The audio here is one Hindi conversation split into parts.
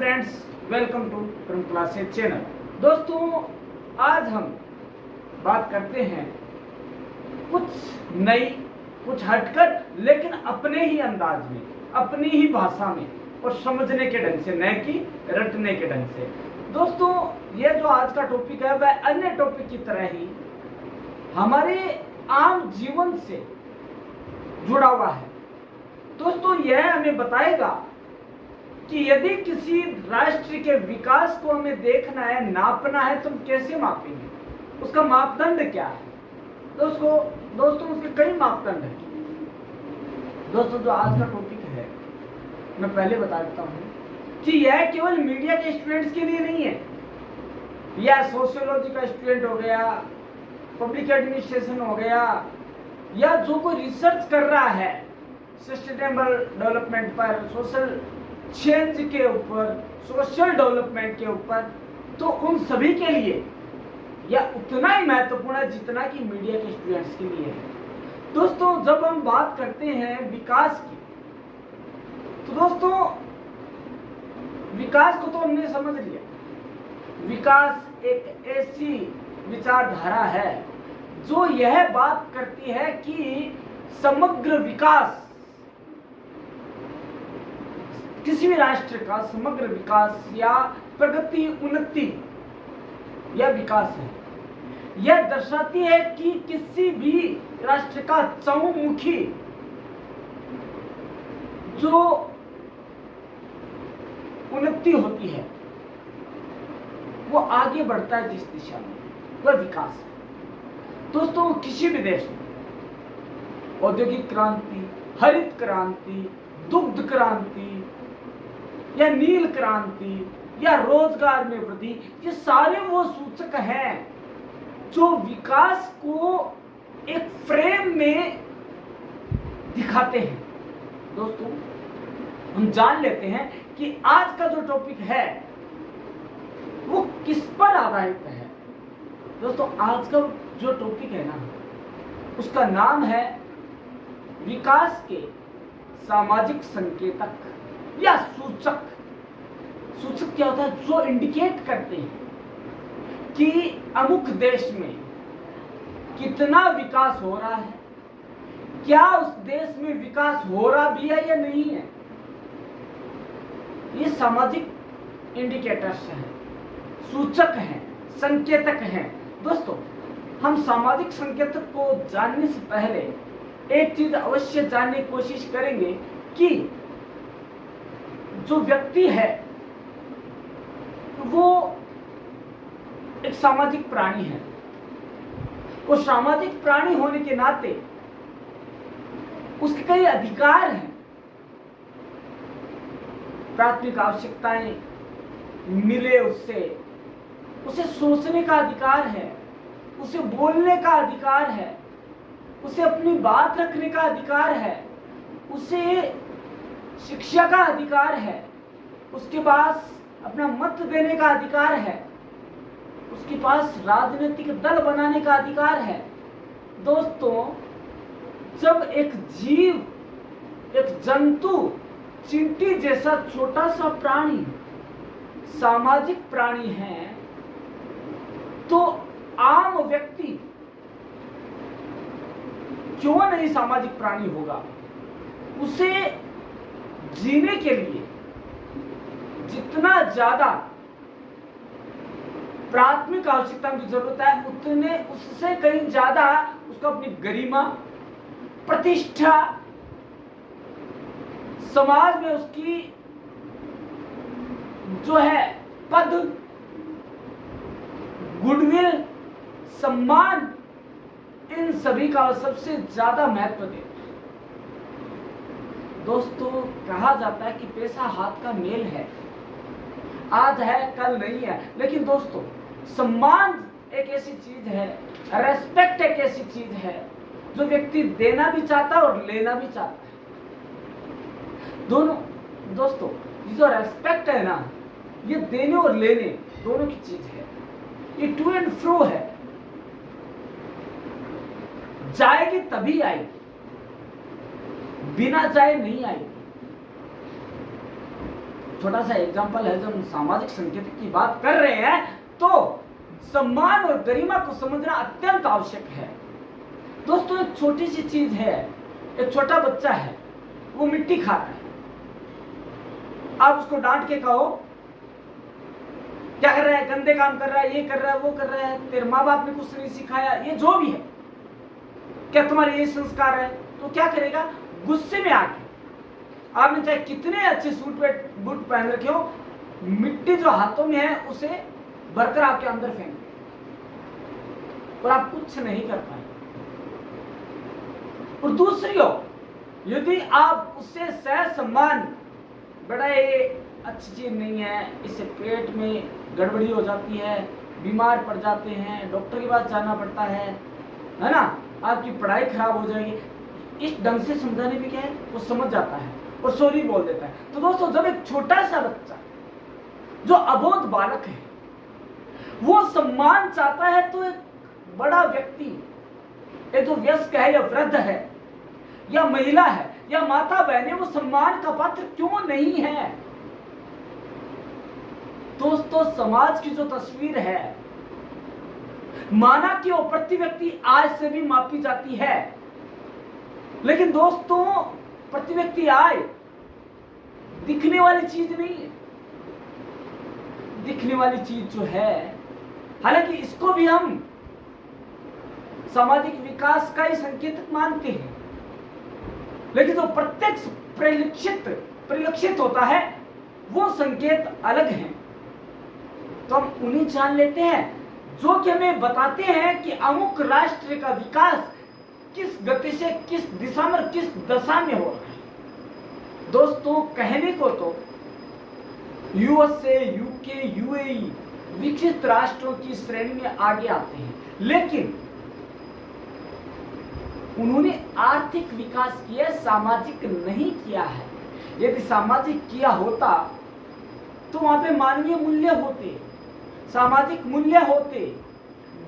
Friends, welcome to from classes channel. दोस्तों, आज हम बात करते हैं कुछ नई, कुछ हटकर, लेकिन अपने ही अंदाज में, अपनी ही भाषा में और समझने के ढंग से, न कि रटने के ढंग से। दोस्तों, ये जो आज का टॉपिक है वह अन्य टॉपिक की तरह ही हमारे आम जीवन से जुड़ा हुआ है। दोस्तों, यह हमें बताएगा कि यदि किसी राष्ट्र के विकास को हमें देखना है, नापना है, तो हम कैसे मापेंगे, उसका मापदंड क्या है। दोस्तों उसके कई मापदंड हैं। दोस्तों, जो आज का टॉपिक है, मैं पहले बता देता हूं कि यह केवल मीडिया के स्टूडेंट्स के लिए नहीं है, या सोशियोलॉजी का स्टूडेंट हो गया, पब्लिक एडमिनिस्ट्रेशन हो गया, या जो कोई रिसर्च कर रहा है सस्टेनेबल डेवलपमेंट पर, सोशल चेंज के ऊपर, सोशल डेवलपमेंट के ऊपर, तो उन सभी के लिए यह उतना ही महत्वपूर्ण है जितना कि मीडिया के स्टूडेंट्स के लिए है। दोस्तों, जब हम बात करते हैं विकास की, तो दोस्तों विकास को तो हमने समझ लिया। विकास एक ऐसी विचारधारा है जो यह बात करती है कि समग्र विकास, किसी भी राष्ट्र का समग्र विकास या प्रगति, उन्नति या विकास है, यह दर्शाती है कि किसी भी राष्ट्र का चहुमुखी जो उन्नति होती है वो आगे बढ़ता है जिस दिशा में, वह विकास है। दोस्तों, किसी भी देश में औद्योगिक क्रांति, हरित क्रांति, दुग्ध क्रांति या नील क्रांति या रोजगार में वृद्धि, ये सारे वो सूचक हैं जो विकास को एक फ्रेम में दिखाते हैं। दोस्तों, हम जान लेते हैं कि आज का जो टॉपिक है वो किस पर आधारित है। दोस्तों, आज का जो टॉपिक है ना, उसका नाम है विकास के सामाजिक संकेतक या सूचक। सूचक क्या होता है? जो इंडिकेट करते हैं कि अमुक देश में कितना विकास हो रहा है, क्या उस देश में विकास हो रहा भी है या नहीं है। ये सामाजिक इंडिकेटर्स हैं, सूचक हैं, संकेतक हैं। दोस्तों, हम सामाजिक संकेतक को जानने से पहले एक चीज अवश्य जानने की कोशिश करेंगे कि जो व्यक्ति है वो एक सामाजिक प्राणी है। वो सामाजिक प्राणी होने के नाते उसके कई अधिकार हैं। प्राथमिक आवश्यकताएं मिले उससे, उसे सोचने का अधिकार है, उसे बोलने का अधिकार है, उसे अपनी बात रखने का अधिकार है, उसे शिक्षा का अधिकार है, उसके पास अपना मत देने का अधिकार है, उसके पास राजनीतिक दल बनाने का अधिकार है। दोस्तों, जब एक जीव, एक जंतु, चींटी जैसा छोटा सा प्राणी सामाजिक प्राणी है, तो आम व्यक्ति क्यों नहीं सामाजिक प्राणी होगा। उसे जीने के लिए जितना ज्यादा प्राथमिक आवश्यकताओं की जरूरत है, उतने उससे कहीं ज्यादा उसको अपनी गरिमा, प्रतिष्ठा, समाज में उसकी जो है पद, गुडविल, सम्मान, इन सभी का सबसे ज्यादा महत्व देते हैं। दोस्तों, कहा जाता है कि पैसा हाथ का मेल है, आज है कल नहीं है। लेकिन दोस्तों, सम्मान एक ऐसी चीज है, रेस्पेक्ट एक ऐसी चीज है जो व्यक्ति देना भी चाहता है और लेना भी चाहता है। दोनों। दोस्तों, ये जो रेस्पेक्ट है ना, ये देने और लेने दोनों की चीज है। ये टू एंड फ्रो है, जाएगी तभी आएगी, बिना चाहे नहीं आएगी। छोटा सा एग्जाम्पल है, जब हम सामाजिक संकेतक की बात कर रहे हैं तो सम्मान और गरिमा को समझना अत्यंत आवश्यक है। दोस्तों एक छोटी सी चीज है, एक छोटा बच्चा है, वो मिट्टी खा रहा है, आप उसको डांट के कहो क्या कर रहा है, गंदे काम कर रहा है, ये कर रहा है, वो कर रहा है, तेरे माँ बाप ने कुछ नहीं सिखाया, ये जो भी है, क्या तुम्हारे ये संस्कार है, तो क्या करेगा, गुस्से में आके आपने चाहे कितने अच्छे सूट बूट पहन रखे हो, मिट्टी जो हाथों में है उसे भरकर आपके अंदर फेंक और आप कुछ नहीं कर पाए। और दूसरी ओर यदि आप उससे सह सम्मान, बड़ा ये अच्छी चीज नहीं है, इससे पेट में गड़बड़ी हो जाती है, बीमार पड़ जाते हैं, डॉक्टर के पास जाना पड़ता है ना, आपकी पढ़ाई खराब हो जाएगी, इस ढंग से समझाने में क्या है, वो समझ जाता है और सॉरी बोल देता है। तो दोस्तों जब एक छोटा सा बच्चा जो अबोध बालक है वो सम्मान चाहता है, तो एक बड़ा व्यक्ति, एक जो वयस्क है या वृद्ध है या महिला है या माता बहन है, वो सम्मान का पात्र क्यों नहीं है। दोस्तों समाज की जो तस्वीर है, माना कि वो प्रति व्यक्ति आय से भी मापी जाती है, लेकिन दोस्तों प्रति व्यक्ति आय दिखने वाली चीज नहीं है। दिखने वाली चीज जो है, हालांकि इसको भी हम सामाजिक विकास का ही संकेतक मानते हैं, लेकिन जो प्रत्यक्ष परिलक्षित होता है वो संकेत अलग हैं। तो हम उन्हें जान लेते हैं जो कि हमें बताते हैं कि अमुक राष्ट्र का विकास किस गति से, किस दिशा में, किस दशा में हो रहा है। दोस्तों कहने को तो यूएसए, यूके, यूएई विकसित राष्ट्रों की श्रेणी में आगे आते हैं, लेकिन उन्होंने आर्थिक विकास किया, सामाजिक नहीं किया है। यदि सामाजिक किया होता तो वहां पे मानवीय मूल्य होते, सामाजिक मूल्य होते,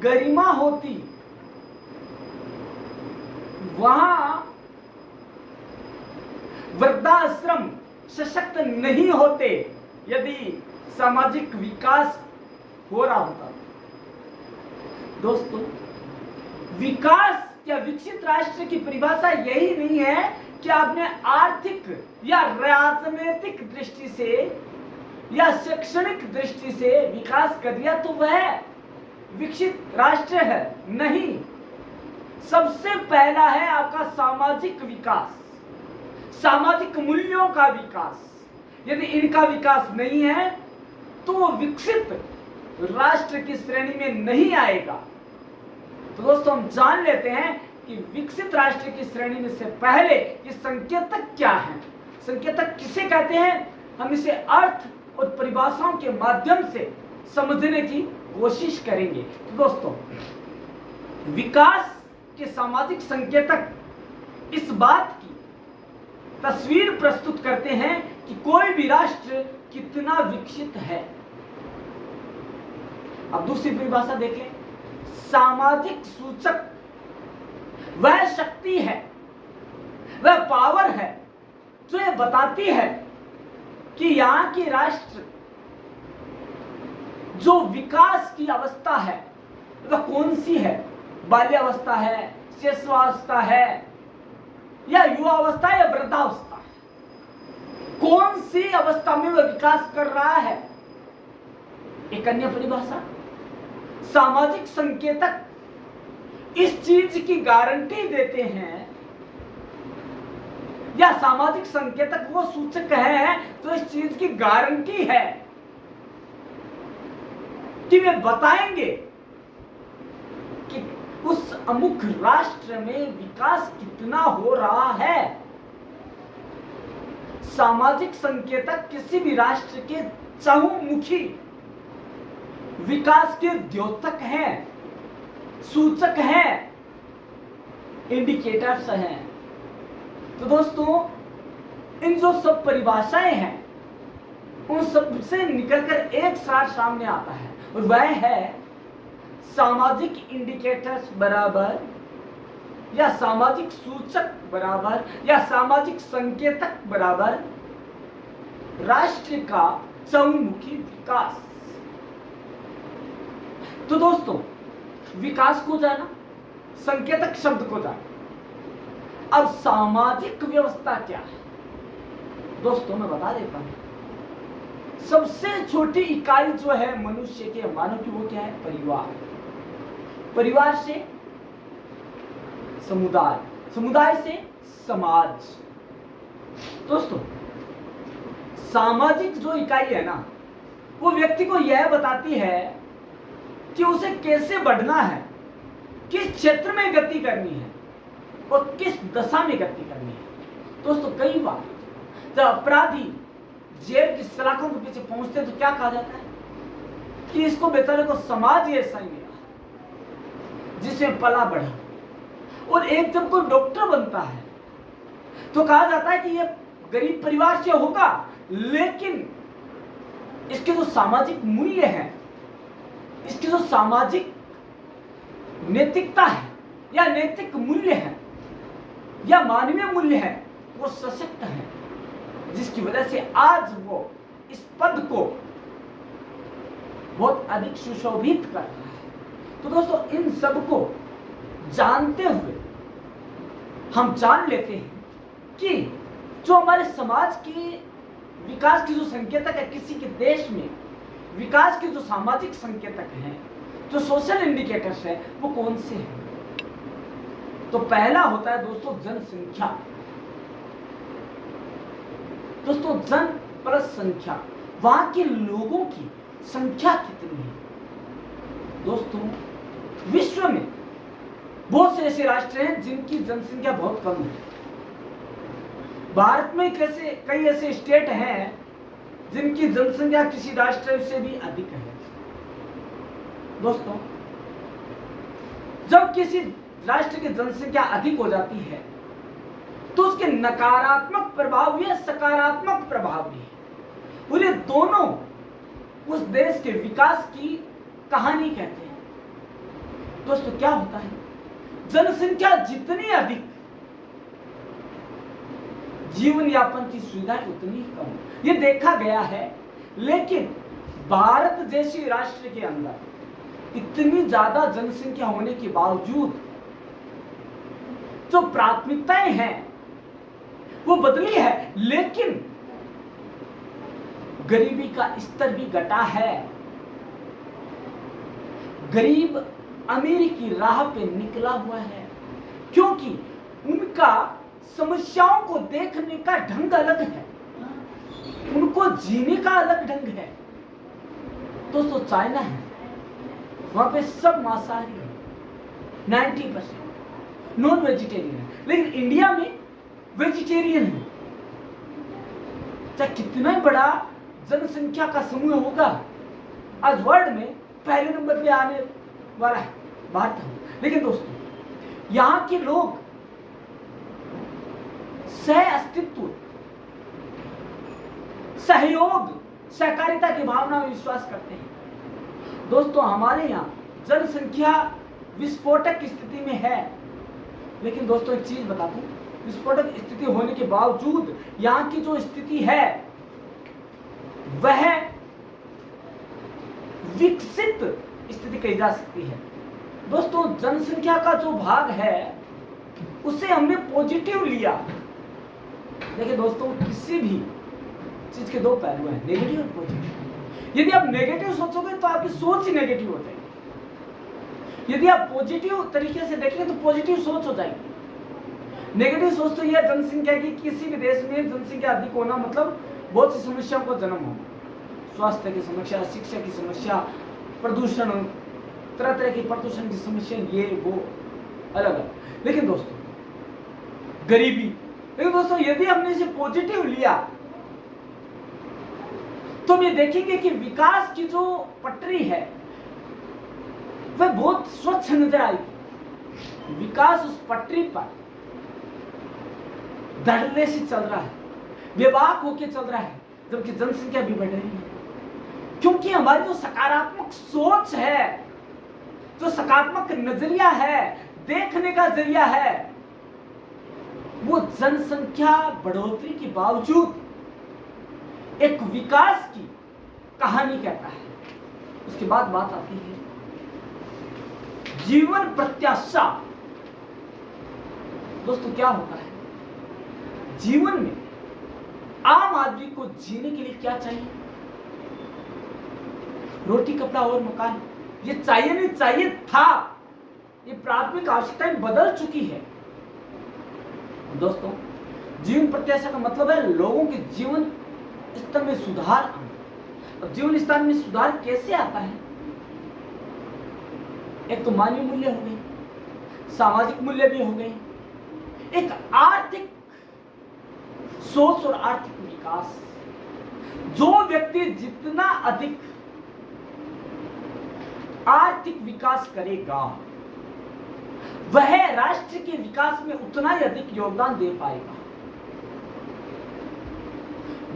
गरिमा होती, वहां वृद्धाश्रम सशक्त नहीं होते यदि सामाजिक विकास हो रहा होता। दोस्तों विकास या विकसित राष्ट्र की परिभाषा यही नहीं है कि आपने आर्थिक या राजनीतिक दृष्टि से या शैक्षणिक दृष्टि से विकास कर दिया तो वह विकसित राष्ट्र है। नहीं, सबसे पहला है आपका सामाजिक विकास, सामाजिक मूल्यों का विकास। यदि इनका विकास नहीं है तो वो विकसित राष्ट्र की श्रेणी में नहीं आएगा। तो दोस्तों हम जान लेते हैं कि विकसित राष्ट्र की श्रेणी में से पहले ये संकेतक क्या है, संकेतक किसे कहते हैं, हम इसे अर्थ और परिभाषाओं के माध्यम से समझने की कोशिश करेंगे। तो दोस्तों विकास के सामाजिक संकेतक इस बात की तस्वीर प्रस्तुत करते हैं कि कोई भी राष्ट्र कितना विकसित है। अब दूसरी परिभाषा देखें, सामाजिक सूचक वह शक्ति है, वह पावर है जो ये बताती है कि यहां की राष्ट्र जो विकास की अवस्था है वह कौन सी है, बाल्यावस्था है, शिशुअवस्था है या युवावस्था या वृद्धावस्था है, कौन सी अवस्था में वह विकास कर रहा है। एक अन्य परिभाषा, सामाजिक संकेतक इस चीज की गारंटी देते हैं या सामाजिक संकेतक वो सूचक है जो इस चीज की गारंटी है कि वे बताएंगे कि उस अमुक राष्ट्र में विकास कितना हो रहा है। सामाजिक संकेतक किसी भी राष्ट्र के चहुमुखी विकास के द्योतक हैं, सूचक हैं, इंडिकेटर्स हैं। तो दोस्तों इन जो सब परिभाषाएं हैं उन सब से निकलकर एक सार सामने आता है और वह है सामाजिक इंडिकेटर्स बराबर या सामाजिक सूचक बराबर या सामाजिक संकेतक बराबर राष्ट्र का चहुमुखी विकास। तो दोस्तों, विकास को जाना, संकेतक शब्द को जाना। अब सामाजिक व्यवस्था क्या है दोस्तों, मैं बता देता हूं। सबसे छोटी इकाई जो है मनुष्य के, मानव की, वो क्या है? परिवार। परिवार से समुदाय, समुदाय से समाज। दोस्तों, सामाजिक जो इकाई है ना, वो व्यक्ति को यह बताती है कि उसे कैसे बढ़ना है, किस क्षेत्र में गति करनी है और किस दशा में गति करनी है। दोस्तों, कई बार जब अपराधी जेल की सलाखों के पीछे पहुंचते तो क्या कहा जाता है कि इसको, बेचारे को, समाज ही ऐसा ही मिला जिसमें पला बढ़ा। और एक जब कोई डॉक्टर बनता है तो कहा जाता है कि ये गरीब परिवार से होगा, लेकिन इसके जो सामाजिक मूल्य हैं, इसकी जो सामाजिक नैतिकता है या नैतिक मूल्य है या मानवीय मूल्य है, वो सशक्त है, जिसकी वजह से आज वो इस पद को बहुत अधिक सुशोभित कर रहा है। तो दोस्तों, इन सब को जानते हुए हम जान लेते हैं कि जो हमारे समाज की विकास की जो संकेतक है, किसी के देश में विकास के जो सामाजिक संकेतक हैं, जो सोशल इंडिकेटर्स हैं, वो कौन से हैं? तो पहला होता है दोस्तों जनसंख्या। दोस्तों, जन प्लस संख्या, वहां के लोगों की संख्या कितनी है। दोस्तों, विश्व में बहुत से ऐसे राष्ट्र हैं जिनकी जनसंख्या बहुत कम है। भारत में कई ऐसे स्टेट हैं जिनकी जनसंख्या किसी राष्ट्र से भी अधिक है। दोस्तों, जब किसी राष्ट्र की जनसंख्या अधिक हो जाती है तो उसके नकारात्मक प्रभाव भी है, सकारात्मक प्रभाव भी है, और ये दोनों उस देश के विकास की कहानी कहते हैं। दोस्तों, क्या होता है, जनसंख्या जितनी अधिक, जीवन यापन की सुविधाएं उतनी कम। ये देखा गया है, लेकिन भारत जैसे राष्ट्र के अंदर इतनी ज्यादा जनसंख्या होने के बावजूद जो प्राथमिकताएं हैं वो बदली है, लेकिन गरीबी का स्तर भी घटा है। गरीब अमीरी की राह पे निकला हुआ है, क्योंकि उनका समस्याओं को देखने का ढंग अलग है, उनको जीने का अलग ढंग है। दोस्तों, चाइना है, वहां पे सब मांसाहारी है, 90% नॉन वेजिटेरियन है, लेकिन इंडिया में वेजिटेरियन है। चाहे कितना ही बड़ा जनसंख्या का समूह होगा, आज वर्ल्ड में पहले नंबर पे आने वाला है भारत है। लेकिन दोस्तों, यहां के लोग सह अस्तित्व, सहयोग, सहकारिता की भावना में विश्वास करते हैं। दोस्तों, हमारे यहाँ जनसंख्या विस्फोटक स्थिति में है, लेकिन दोस्तों एक चीज बता दूं, विस्फोटक स्थिति होने के बावजूद यहाँ की जो स्थिति है वह विकसित स्थिति कही जा सकती है। दोस्तों, जनसंख्या का जो भाग है उसे हमने पॉजिटिव लिया। देखिए दोस्तों, किसी भी चीज के दो पहलू हैं, नेगेटिव और पॉजिटिव। यदि आप नेगेटिव सोचोगे तो आपकी सोच ही नेगेटिव हो जाएगी, यदि आप पॉजिटिव तरीके से देखेंगे तो पॉजिटिव सोच हो जाएगी। नेगेटिव सोच तो यह जनसंख्या की, किसी भी देश में जनसंख्या अधिक होना मतलब बहुत सी समस्याओं को जन्म होना, स्वास्थ्य की समस्या, शिक्षा की समस्या, प्रदूषण, तरह तरह की प्रदूषण की समस्या, ये वो अलग अलग। लेकिन दोस्तों, गरीबी, लेकिन दोस्तों यदि हमने इसे पॉजिटिव लिया तो हम ये देखेंगे कि विकास की जो पटरी है वह बहुत स्वच्छ नजर आएगी। विकास उस पटरी पर धड़ल्ले से चल रहा है, बेबाक होके चल रहा है, जबकि जनसंख्या भी बढ़ रही है। क्योंकि हमारी जो सकारात्मक सोच है, जो सकारात्मक नजरिया है, देखने का जरिया है, वो जनसंख्या बढ़ोतरी के बावजूद एक विकास की कहानी कहता है। उसके बाद बात आती है जीवन प्रत्याशा। दोस्तों क्या होता है जीवन में आम आदमी को जीने के लिए क्या चाहिए? रोटी, कपड़ा और मकान। ये चाहिए नहीं चाहिए था, ये प्राथमिक आवश्यकताएं बदल चुकी है। दोस्तों जीवन प्रत्याशा का मतलब है लोगों के जीवन स्तर में सुधार आना। अब जीवन स्तर में सुधार कैसे आता है? एक तो मानवीय मूल्य हो गए, सामाजिक मूल्य भी हो गए, एक आर्थिक सोच और आर्थिक विकास। जो व्यक्ति जितना अधिक आर्थिक विकास करेगा वह राष्ट्र के विकास में उतना ही अधिक योगदान दे पाएगा,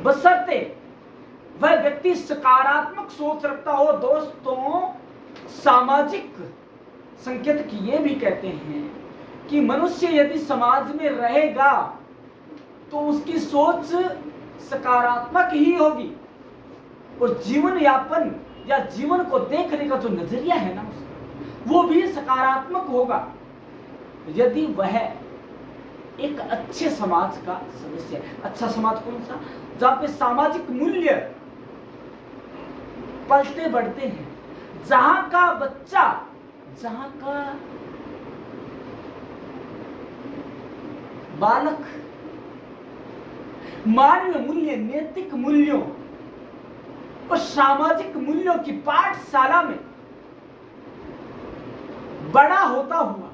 बशर्ते वह व्यक्ति सकारात्मक सोच रखता हो। दोस्तों सामाजिक संकेतक ये भी कहते हैं कि मनुष्य यदि समाज में रहेगा तो उसकी सोच सकारात्मक ही होगी और जीवन यापन या जीवन को देखने का जो नजरिया है ना वो भी सकारात्मक होगा यदि वह एक अच्छे समाज का सदस्य है। अच्छा समाज कौन सा? जहां पे सामाजिक मूल्य पलते बढ़ते हैं, जहां का बच्चा, जहां का बालक मानवीय मूल्य, नैतिक मूल्यों और सामाजिक मूल्यों की पाठशाला में बड़ा होता हुआ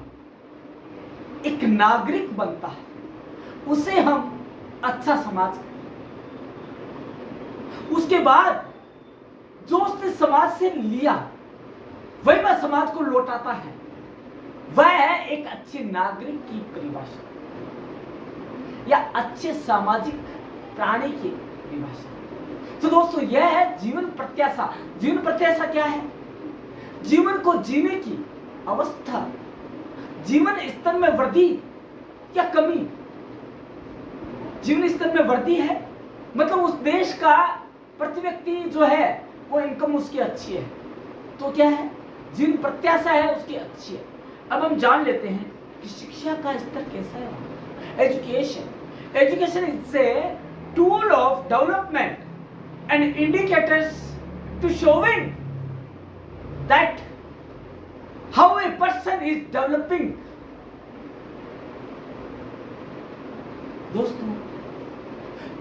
एक नागरिक बनता है, उसे हम अच्छा समाज कहें। उसके बाद जो उसने समाज से लिया वही वह समाज को लौटाता है, वह है एक अच्छे नागरिक की परिभाषा या अच्छे सामाजिक प्राणी की परिभाषा। तो दोस्तों यह है जीवन प्रत्याशा। जीवन प्रत्याशा क्या है? जीवन को जीने की अवस्था, जीवन स्तर में वृद्धि या कमी। जीवन स्तर में वृद्धि है मतलब उस देश का प्रति व्यक्ति जो है वो इनकम उसकी अच्छी है, तो क्या है? जीवन प्रत्याशा है उसकी अच्छी है। अब हम जान लेते हैं कि शिक्षा का स्तर कैसा है। Education is a tool of development and indicators to showing that how a person is developing. दोस्तों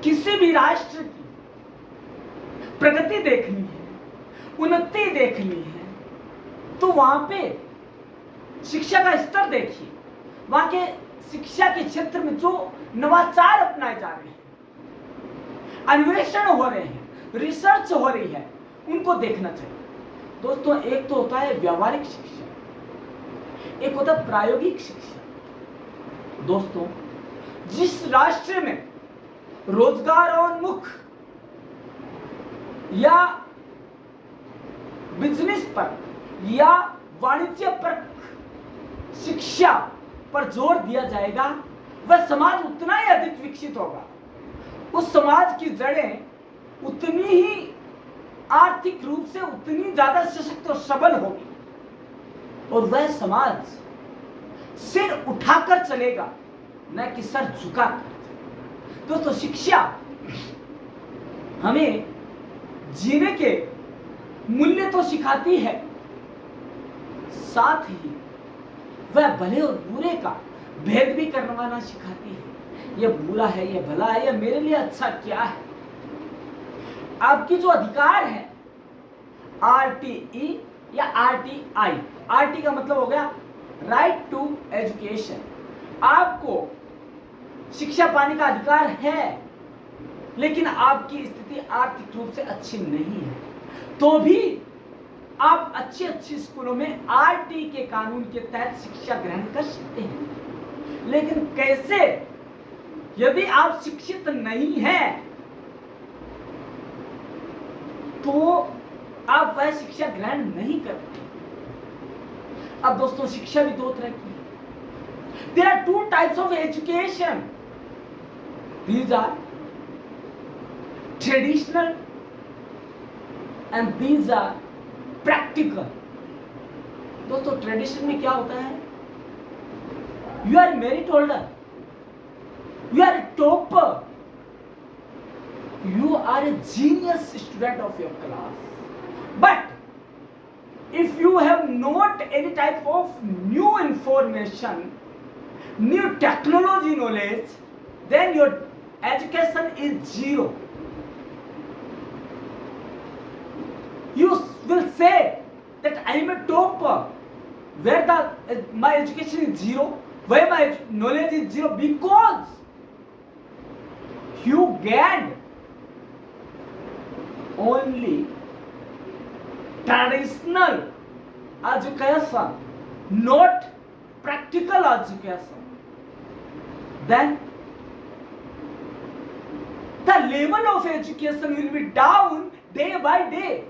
किसी भी राष्ट्र की प्रगति देखनी है, उन्नति देखनी है, तो वहां पे शिक्षा का स्तर देखिए। वहां के शिक्षा के क्षेत्र में जो नवाचार अपनाए जा रहे हैं, अन्वेषण हो रहे हैं, रिसर्च हो रही है, उनको देखना चाहिए। दोस्तों एक तो होता है व्यावहारिक शिक्षा, एक होता है प्रायोगिक शिक्षा। दोस्तों जिस राष्ट्र में रोजगारोन्मुख या बिजनेस पर या वाणिज्य पर शिक्षा पर जोर दिया जाएगा वह समाज उतना ही अधिक विकसित होगा। उस समाज की जड़ें उतनी ही आर्थिक रूप से उतनी ज्यादा सशक्त और सबल होगी और वह समाज सिर उठाकर चलेगा न कि सर झुकाकर। दोस्तों शिक्षा हमें जीने के मूल्य तो सिखाती है, साथ ही वह भले और बुरे का भेद भी करवाना सिखाती है। यह बुरा है, यह भला है, यह मेरे लिए अच्छा क्या है। आपकी जो अधिकार है RTE या RTI, RT का मतलब हो गया राइट टू एजुकेशन। आपको शिक्षा पाने का अधिकार है, लेकिन आपकी स्थिति आर्थिक रूप से अच्छी नहीं है, तो भी आप अच्छे स्कूलों में RT के कानून के तहत शिक्षा ग्रहण कर सकते हैं। लेकिन कैसे? यदि आप शिक्षित नहीं हैं तो आप वह शिक्षा ग्रहण नहीं करते। अब दोस्तों शिक्षा भी दो तरह की है। There are two types of education. These are traditional and these are practical. दोस्तों ट्रेडिशन में क्या होता है? You are merit holder, you are a topper, you are a genius student of your class. But if you have not any type of new information, new technology knowledge, then your education is zero. You will say that I am a topper, where my education is zero, where my knowledge is zero, because you gained only traditional education, not practical education. Then the level of education will be down day by day,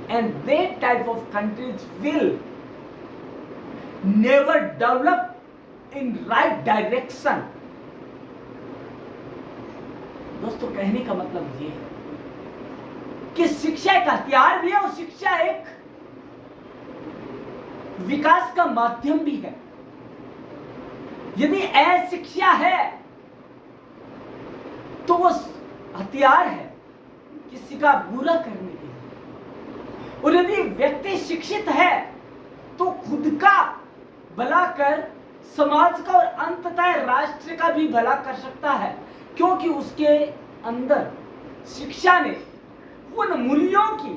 and that type of countries will never develop in right direction. दोस्तों कहने का मतलब ये है कि शिक्षा एक हथियार भी है और शिक्षा एक विकास का माध्यम भी है। यदि अशिक्षा है तो वो हथियार है किसी का बुरा करने के लिए, और यदि व्यक्ति शिक्षित है तो खुद का भला कर समाज का और अंततः राष्ट्र का भी भला कर सकता है, क्योंकि उसके अंदर शिक्षा ने उन मूल्यों की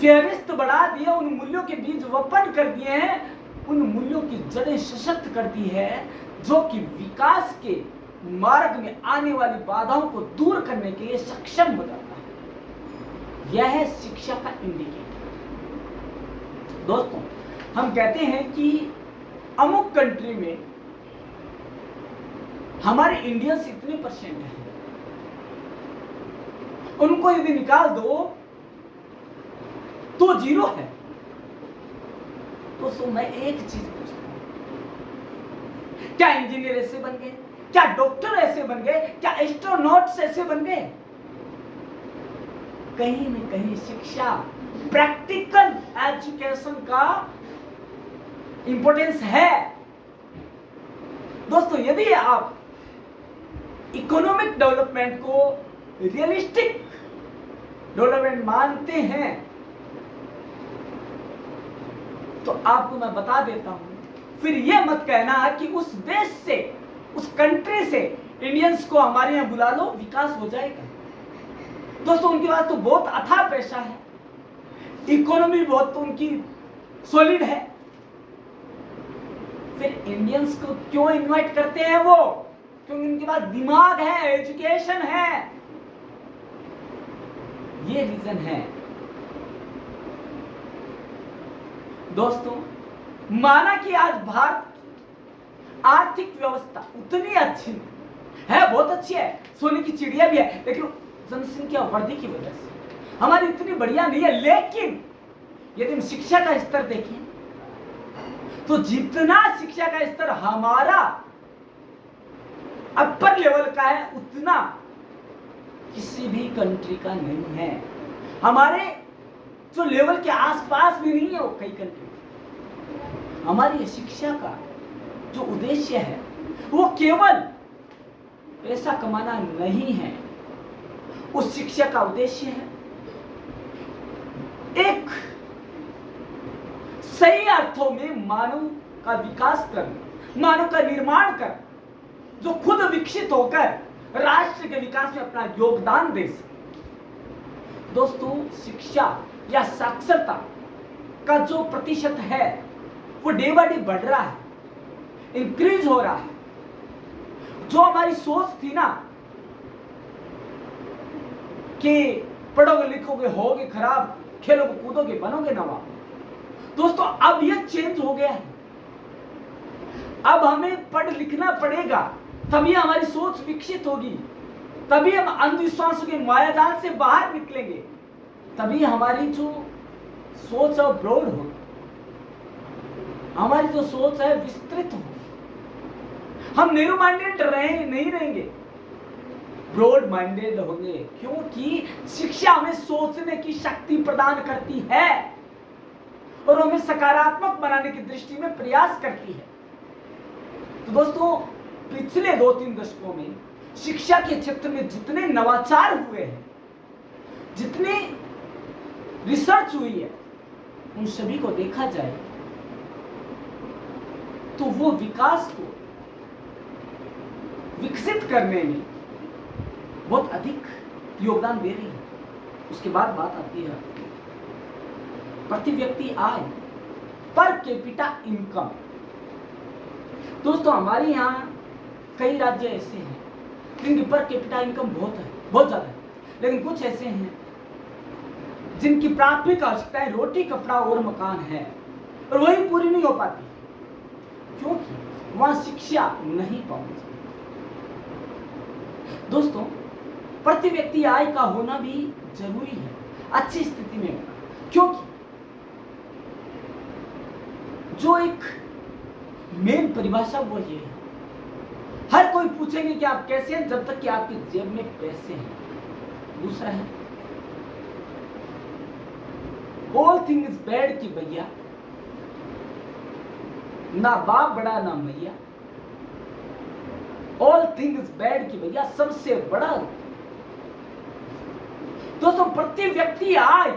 फेहरिस्त बढ़ा दी है, उन मूल्यों के बीज वपन कर दिए हैं, उन मूल्यों की जड़ें सशक्त कर दी है, जो कि विकास के मार्ग में आने वाली बाधाओं को दूर करने के लिए सक्षम हो जाता है। यह है शिक्षा का इंडिकेटर। दोस्तों हम कहते हैं कि अमुक कंट्री में हमारे इंडियंस इतने परसेंट हैं, उनको यदि निकाल दो तो जीरो है। तो मैं एक चीज पूछता हूं, क्या इंजीनियर ऐसे बन गए? क्या डॉक्टर ऐसे बन गए? क्या एस्ट्रोनॉट्स ऐसे बन गए? कहीं न कहीं शिक्षा, प्रैक्टिकल एजुकेशन का इंपॉर्टेंस है। दोस्तों यदि आप इकोनॉमिक डेवलपमेंट को रियलिस्टिक डेवलपमेंट मानते हैं तो आपको मैं बता देता हूं, फिर यह मत कहना कि उस देश से, उस कंट्री से इंडियंस को हमारे यहां बुला लो, विकास हो जाएगा। दोस्तों उनके पास तो बहुत अथाह पैसा है, इकोनॉमी बहुत तो उनकी सॉलिड है, फिर इंडियंस को क्यों इनवाइट करते हैं वो? क्योंकि उनके पास दिमाग है, एजुकेशन है, ये रीजन है। दोस्तों माना कि आज भारत की आर्थिक व्यवस्था उतनी अच्छी है, बहुत अच्छी है, सोने की चिड़िया भी है, लेकिन जनसंख्या वृद्धि की वजह से हमारी इतनी बढ़िया नहीं है। लेकिन यदि हम शिक्षा का स्तर देखें तो जितना शिक्षा का स्तर हमारा अपर लेवल का है उतना किसी भी कंट्री का नहीं है। हमारे जो लेवल के आसपास भी नहीं है वो कई कंट्री। हमारी शिक्षा का जो उद्देश्य है वो केवल पैसा कमाना नहीं है, उस शिक्षा का उद्देश्य है एक सही अर्थों में मानव का विकास करना, मानव का निर्माण करना, जो खुद विकसित होकर राष्ट्र के विकास में अपना योगदान दे सके। दोस्तों शिक्षा या साक्षरता का जो प्रतिशत है वो डे बाय डे बढ़ रहा है, इंक्रीज हो रहा है। जो हमारी सोच थी ना कि पढ़ोगे लिखोगे होगे खराब, खेलोगे कूदोगे बनोगे नवाब, दोस्तों अब यह चेंज हो गया है। अब हमें पढ़ लिखना पड़ेगा, तभी हमारी सोच विकसित होगी, तभी हम अंधविश्वासों के मायाजाल से बाहर निकलेंगे, तभी हमारी जो सोच है ब्रॉड होगी, हमारी जो सोच है विस्तृत होगी। हम नैरो माइंडेड नहीं रहेंगे, ब्रॉड माइंडेड होंगे, क्योंकि शिक्षा हमें सोचने की शक्ति प्रदान करती है और हमें सकारात्मक बनाने की दृष्टि में प्रयास करती है। तो दोस्तों, पिछले 2-3 दशकों में शिक्षा के क्षेत्र में जितने नवाचार हुए हैं, जितनी रिसर्च हुई है, उन सभी को देखा जाए तो वो विकास को विकसित करने में बहुत अधिक योगदान दे रही है। उसके बाद बात आती है प्रति व्यक्ति आय, पर कैपिटा इनकम। दोस्तों, हमारे यहाँ कई राज्य ऐसे हैं जिनकी पर कैपिटा इनकम बहुत ज़्यादा है, लेकिन कुछ ऐसे हैं जिनकी प्राथमिक आवश्यकताएं रोटी, कपड़ा और मकान है और वही पूरी नहीं हो पाती, क्योंकि वहां शिक्षा नहीं पहुंची। दोस्तों, प्रति व्यक्ति आय का होना भी जरूरी है अच्छी स्थिति में होना, क्योंकि जो एक मेन परिभाषा वो ये है, हर कोई पूछेंगे कि आप कैसे हैं जब तक कि आपकी जेब में पैसे हैं। दूसरा है ऑल थिंग इज बैड, कि भैया ना बाप बड़ा ना मैया, ऑल थिंग इज बैड, कि भैया सबसे बड़ा। दोस्तों, प्रति व्यक्ति आय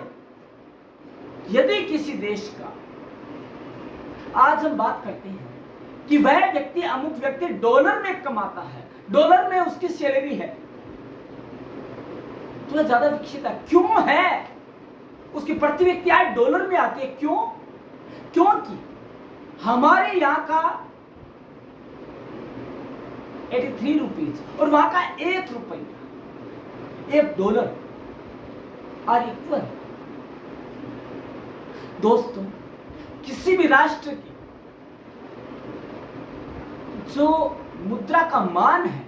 यदि किसी देश का, आज हम बात करते हैं कि वह व्यक्ति, अमुक व्यक्ति डॉलर में कमाता है, डॉलर में उसकी सैलरी है, तो वह ज्यादा विकसित है। क्यों है? उसकी प्रति व्यक्ति आय डॉलर में आती है। क्यों? क्योंकि हमारे यहां का 83 रुपीज और वहां का 1 रुपया, $1 आर इक्वल। दोस्तों, किसी भी राष्ट्र की जो मुद्रा का मान है,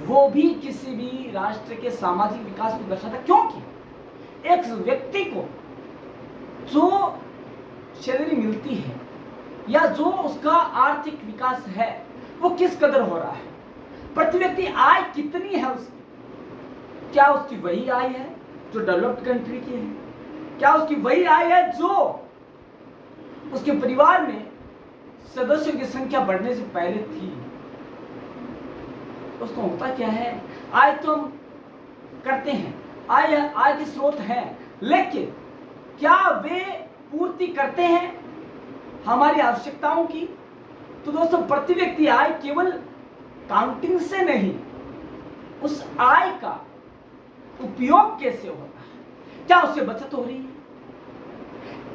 वो भी किसी भी राष्ट्र के सामाजिक विकास को दर्शाता है, क्योंकि एक व्यक्ति को जो सैलरी मिलती है या जो उसका आर्थिक विकास है वो किस कदर हो रहा है, प्रति व्यक्ति आय कितनी है उसकी, क्या उसकी वही आय है जो डेवलप्ड कंट्री की है, क्या उसकी वही आय है जो उसके परिवार में सदस्यों की संख्या बढ़ने से पहले थी। दोस्तों, होता क्या है, आय तो हम करते हैं, आय के स्रोत है, लेकिन क्या वे पूर्ति करते हैं हमारी आवश्यकताओं की? तो दोस्तों, प्रति व्यक्ति आय केवल काउंटिंग से नहीं, उस आय का उपयोग कैसे होता है, क्या उससे बचत हो रही है,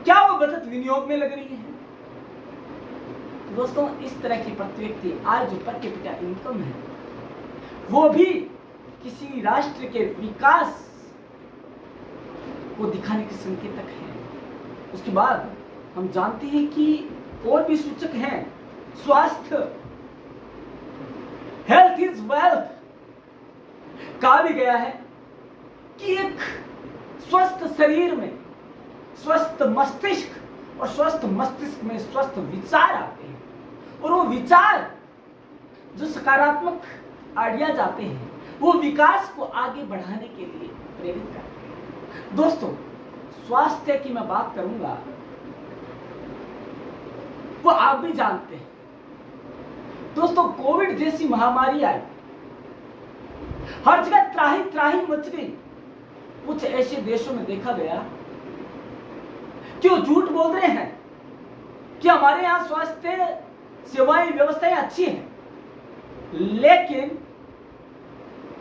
क्या वो बचत विनियोग में लग रही है। तो दोस्तों, इस तरह की प्रति व्यक्ति आय जो पर कैपिटा इनकम है, वो भी किसी राष्ट्र के विकास को दिखाने के संकेतक है। उसके बाद हम जानते हैं कि और भी सूचक हैं। स्वास्थ्य, हेल्थ इज वेल्थ, कहा भी गया है कि एक स्वस्थ शरीर में स्वस्थ मस्तिष्क और स्वस्थ मस्तिष्क में स्वस्थ विचार आते हैं, और वो विचार जो सकारात्मक आइडिया जाते हैं वो विकास को आगे बढ़ाने के लिए प्रेरित करते हैं। दोस्तों, स्वास्थ्य की मैं बात करूंगा, वो आप भी जानते हैं। दोस्तों, कोविड जैसी महामारी आई, हर जगह त्राही त्राही मच गई। कुछ ऐसे देशों में देखा गया कि वो झूठ बोल रहे हैं कि हमारे यहां स्वास्थ्य सेवाएं व्यवस्थाएं अच्छी हैं, लेकिन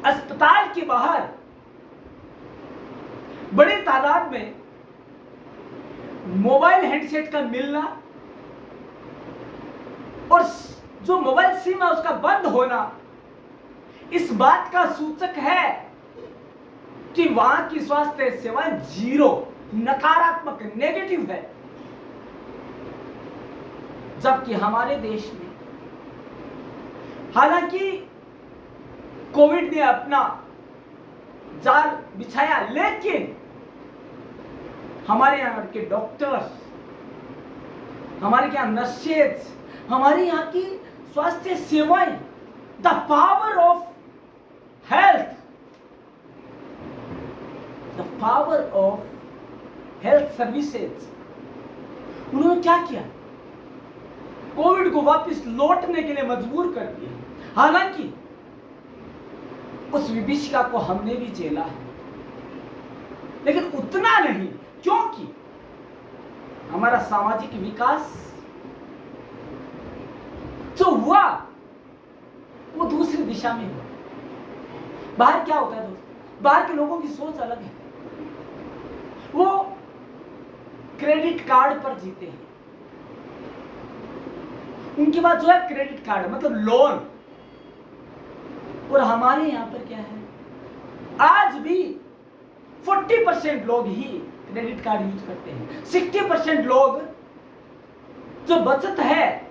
अस्पताल के बाहर बड़ी तादाद में मोबाइल हैंडसेट का मिलना और जो मोबाइल सिम है उसका बंद होना इस बात का सूचक है कि वहां की स्वास्थ्य सेवाएं जीरो, नकारात्मक, नेगेटिव है। जबकि हमारे देश में हालांकि कोविड ने अपना जाल बिछाया, लेकिन हमारे यहाँ के डॉक्टर्स, हमारे यहाँ नर्सेज, हमारे यहाँ की स्वास्थ्य सेवाएं, the power of health, the power of health services, उन्होंने क्या किया, कोविड को वापस लौटने के लिए मजबूर कर दिया। हालांकि उस विभीषिका को हमने भी झेला है, लेकिन उतना नहीं, क्योंकि हमारा सामाजिक विकास जो हुआ वो दूसरी दिशा में हुआ। बाहर क्या होता है दोस्तों, बाहर के लोगों की सोच अलग है। वो क्रेडिट कार्ड पर जीते हैं, उनके पास जो है क्रेडिट कार्ड मतलब लोन। और हमारे यहां पर क्या है, आज भी 40% लोग ही क्रेडिट कार्ड यूज करते हैं। 60% लोग जो बचत है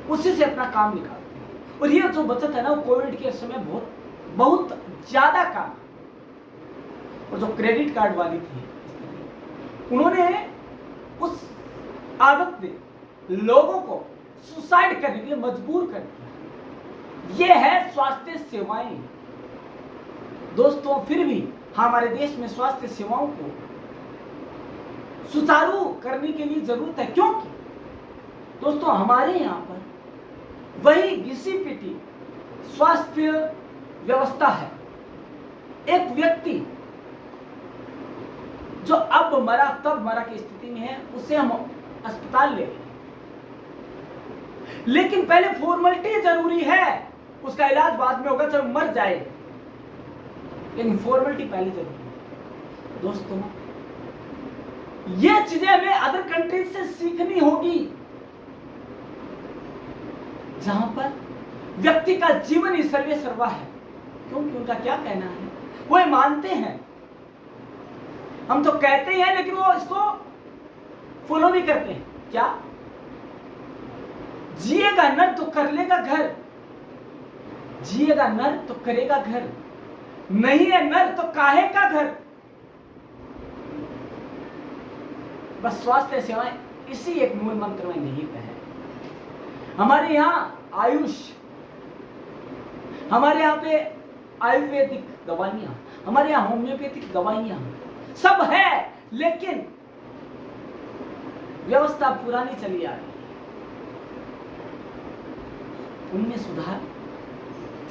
उसी से अपना काम निकालते हैं। और ये जो बचत है ना, वो कोविड के समय बहुत बहुत ज्यादा काम। और जो क्रेडिट कार्ड वाली थी उन्होंने उस आदत ने लोगों को सुसाइड करने के लिए मजबूर कर दिया। ये है स्वास्थ्य सेवाएं दोस्तों। फिर भी हमारे देश में स्वास्थ्य सेवाओं को सुचारू करने के लिए जरूरत है, क्योंकि दोस्तों हमारे यहां पर वही घिसी-पिटी स्वास्थ्य व्यवस्था है। एक व्यक्ति जो अब मरा तब मरा की स्थिति में है, उसे हम अस्पताल ले गए, लेकिन पहले फॉर्मेलिटी जरूरी है, उसका इलाज बाद में होगा, चाहे मर जाए, लेकिन फॉर्मेलिटी पहले जरूरी है। दोस्तों ये चीजें हमें अदर कंट्रीज से सीखनी होगी, जहां पर व्यक्ति का जीवन ही सर्वे सर्वा है। क्योंकि उनका क्या कहना है, वो ये मानते हैं, हम तो कहते ही हैं, लेकिन वो इसको फॉलो भी करते हैं। क्या? जिएगा नर तो कर लेगा घर, जिएगा नर तो करेगा घर, नहीं है नर तो काहे का घर। बस स्वास्थ्य सेवाएं इसी एक मूल मंत्र में निहित है। हमारे यहाँ आयुष, हमारे यहाँ पे आयुर्वेदिक दवाइयां, हमारे यहाँ होम्योपैथिक दवाइयां सब है, लेकिन व्यवस्था पुरानी चली आ रही है, उनमें सुधार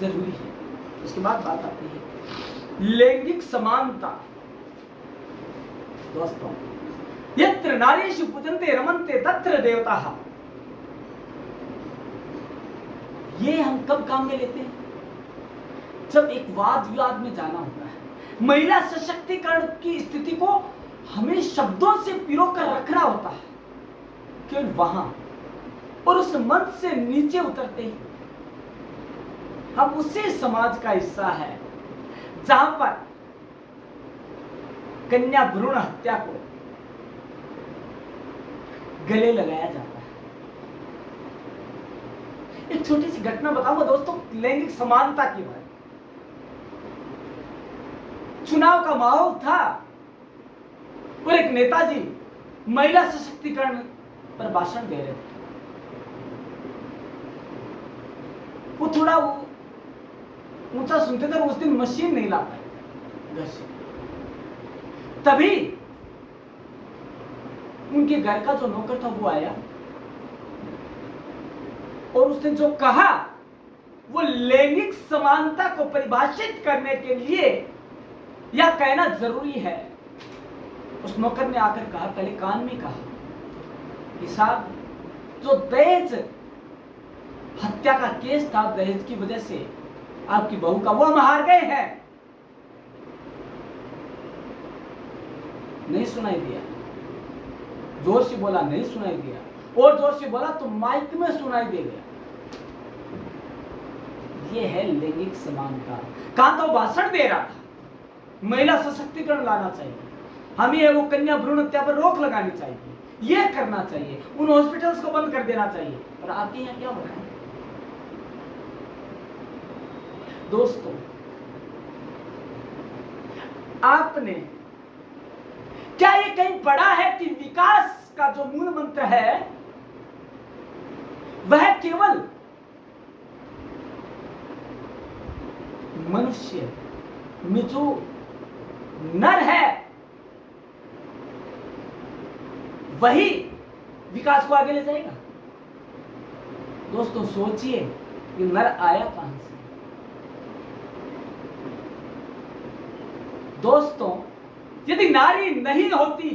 जरूरी है। उसके बाद बात आती है लैंगिक समानता। दोस्तों यत्र नारीषु पूजन्ते रमन्ते तत्र देवताः, ये हम कब काम में लेते हैं? जब एक वाद विवाद में जाना होता है। महिला सशक्तिकरण की स्थिति को हमें शब्दों से पिरो कर रखना होता है, केवल वहां, और उस मंच से नीचे उतरते ही हम उसी समाज का हिस्सा है जहां पर कन्या भ्रूण हत्या को गले लगाया जाता है। एक छोटी सी घटना बताऊंगा दोस्तों लैंगिक समानता की बात। चुनाव का माहौल था और एक नेताजी महिला सशक्तिकरण पर भाषण दे रहे थे। वो थोड़ा ऊंचा सुनते थे और उस दिन मशीन नहीं ला पाए घर से। तभी उनके घर का जो नौकर था वो आया और उसने जो कहा वो लैंगिक समानता को परिभाषित करने के लिए यह कहना जरूरी है। उस नौकर ने आकर कहा, पहले कान में कहा कि साहब जो दहेज हत्या का केस था, दहेज की वजह से आपकी बहू का, वो हम हार गए हैं। नहीं सुनाई दिया, जोर से बोला, नहीं सुनाई दिया, और जोर से बोला तो माइक में सुनाई दे गया। ये है लैंगिक समानता। कहां तो भाषण दे रहा था, महिला सशक्तिकरण लाना चाहिए, हमें वो कन्या भ्रूण हत्या पर रोक लगानी चाहिए, ये करना चाहिए, उन हॉस्पिटल्स को बंद कर देना चाहिए। और आपके यहाँ क्या हो रहा है दोस्तों? आपने क्या ये कहीं पढ़ा है कि विकास का जो मूल मंत्र है वह केवल मनुष्य में जो नर है वही विकास को आगे ले जाएगा। दोस्तों सोचिए कि नर आया कहां से। दोस्तों यदि नारी नहीं होती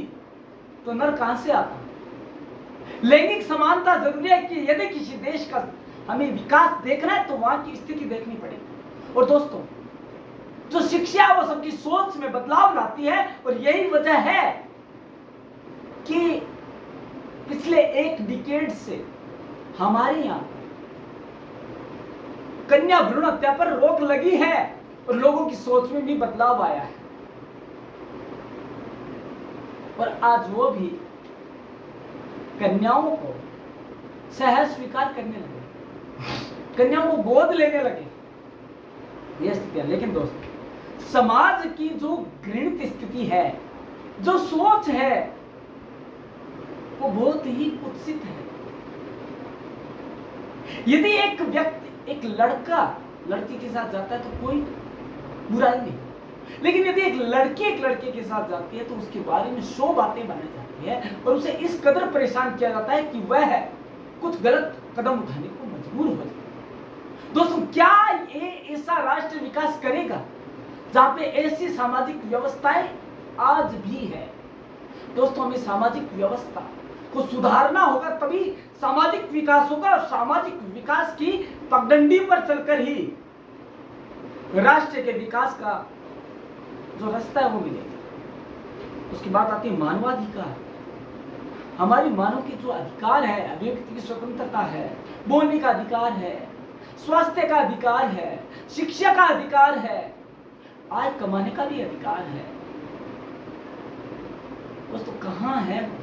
तो नर कहां से आता। लैंगिक समानता जरूरी है कि यदि किसी देश का हमें विकास देखना है तो वहां की स्थिति देखनी पड़ेगी। और दोस्तों जो शिक्षा है वो सबकी सोच में बदलाव लाती है, और यही वजह है कि पिछले एक डिकेड से हमारे यहां कन्या भ्रूण हत्या पर रोक लगी है और लोगों की सोच में भी बदलाव आया है। और आज वो भी कन्याओं को सहज स्वीकार करने लगे, कन्याओं को गोद लेने लगे, यह स्थिति है। लेकिन दोस्तों समाज की जो घृणित स्थिति है, जो सोच है, वो बहुत ही कुत्सित है। यदि एक व्यक्ति, एक लड़का लड़की के साथ जाता है तो कोई बुराई नहीं, लेकिन यदि एक लड़की एक लड़के के साथ जाती है तो उसके बारे में 100 बातें बनाई जाती है और उसे इस कदर परेशान किया जाता है कि वह कुछ गलत कदम उठाने को मजबूर हो जाता है। दोस्तों क्या ये ऐसा राष्ट्र विकास करेगा जहां पे ऐसी सामाजिक व्यवस्थाएं आज भी है। दोस्तों हमें सामाजिक व्यवस्था को सुधारना होगा, तभी सामाजिक विकास होगा, और सामाजिक विकास की पगडंडी पर चलकर ही राष्ट्र के विकास का जो रास्ता है वो मिलेगा। उसकी बात आती है मानवाधिकार। हमारी मानव के जो अधिकार है, अभिव्यक्ति की स्वतंत्रता है, बोलने का अधिकार है, स्वास्थ्य का अधिकार है, शिक्षा का अधिकार है, आय कमाने का भी अधिकार है। दोस्तों कहां है वो?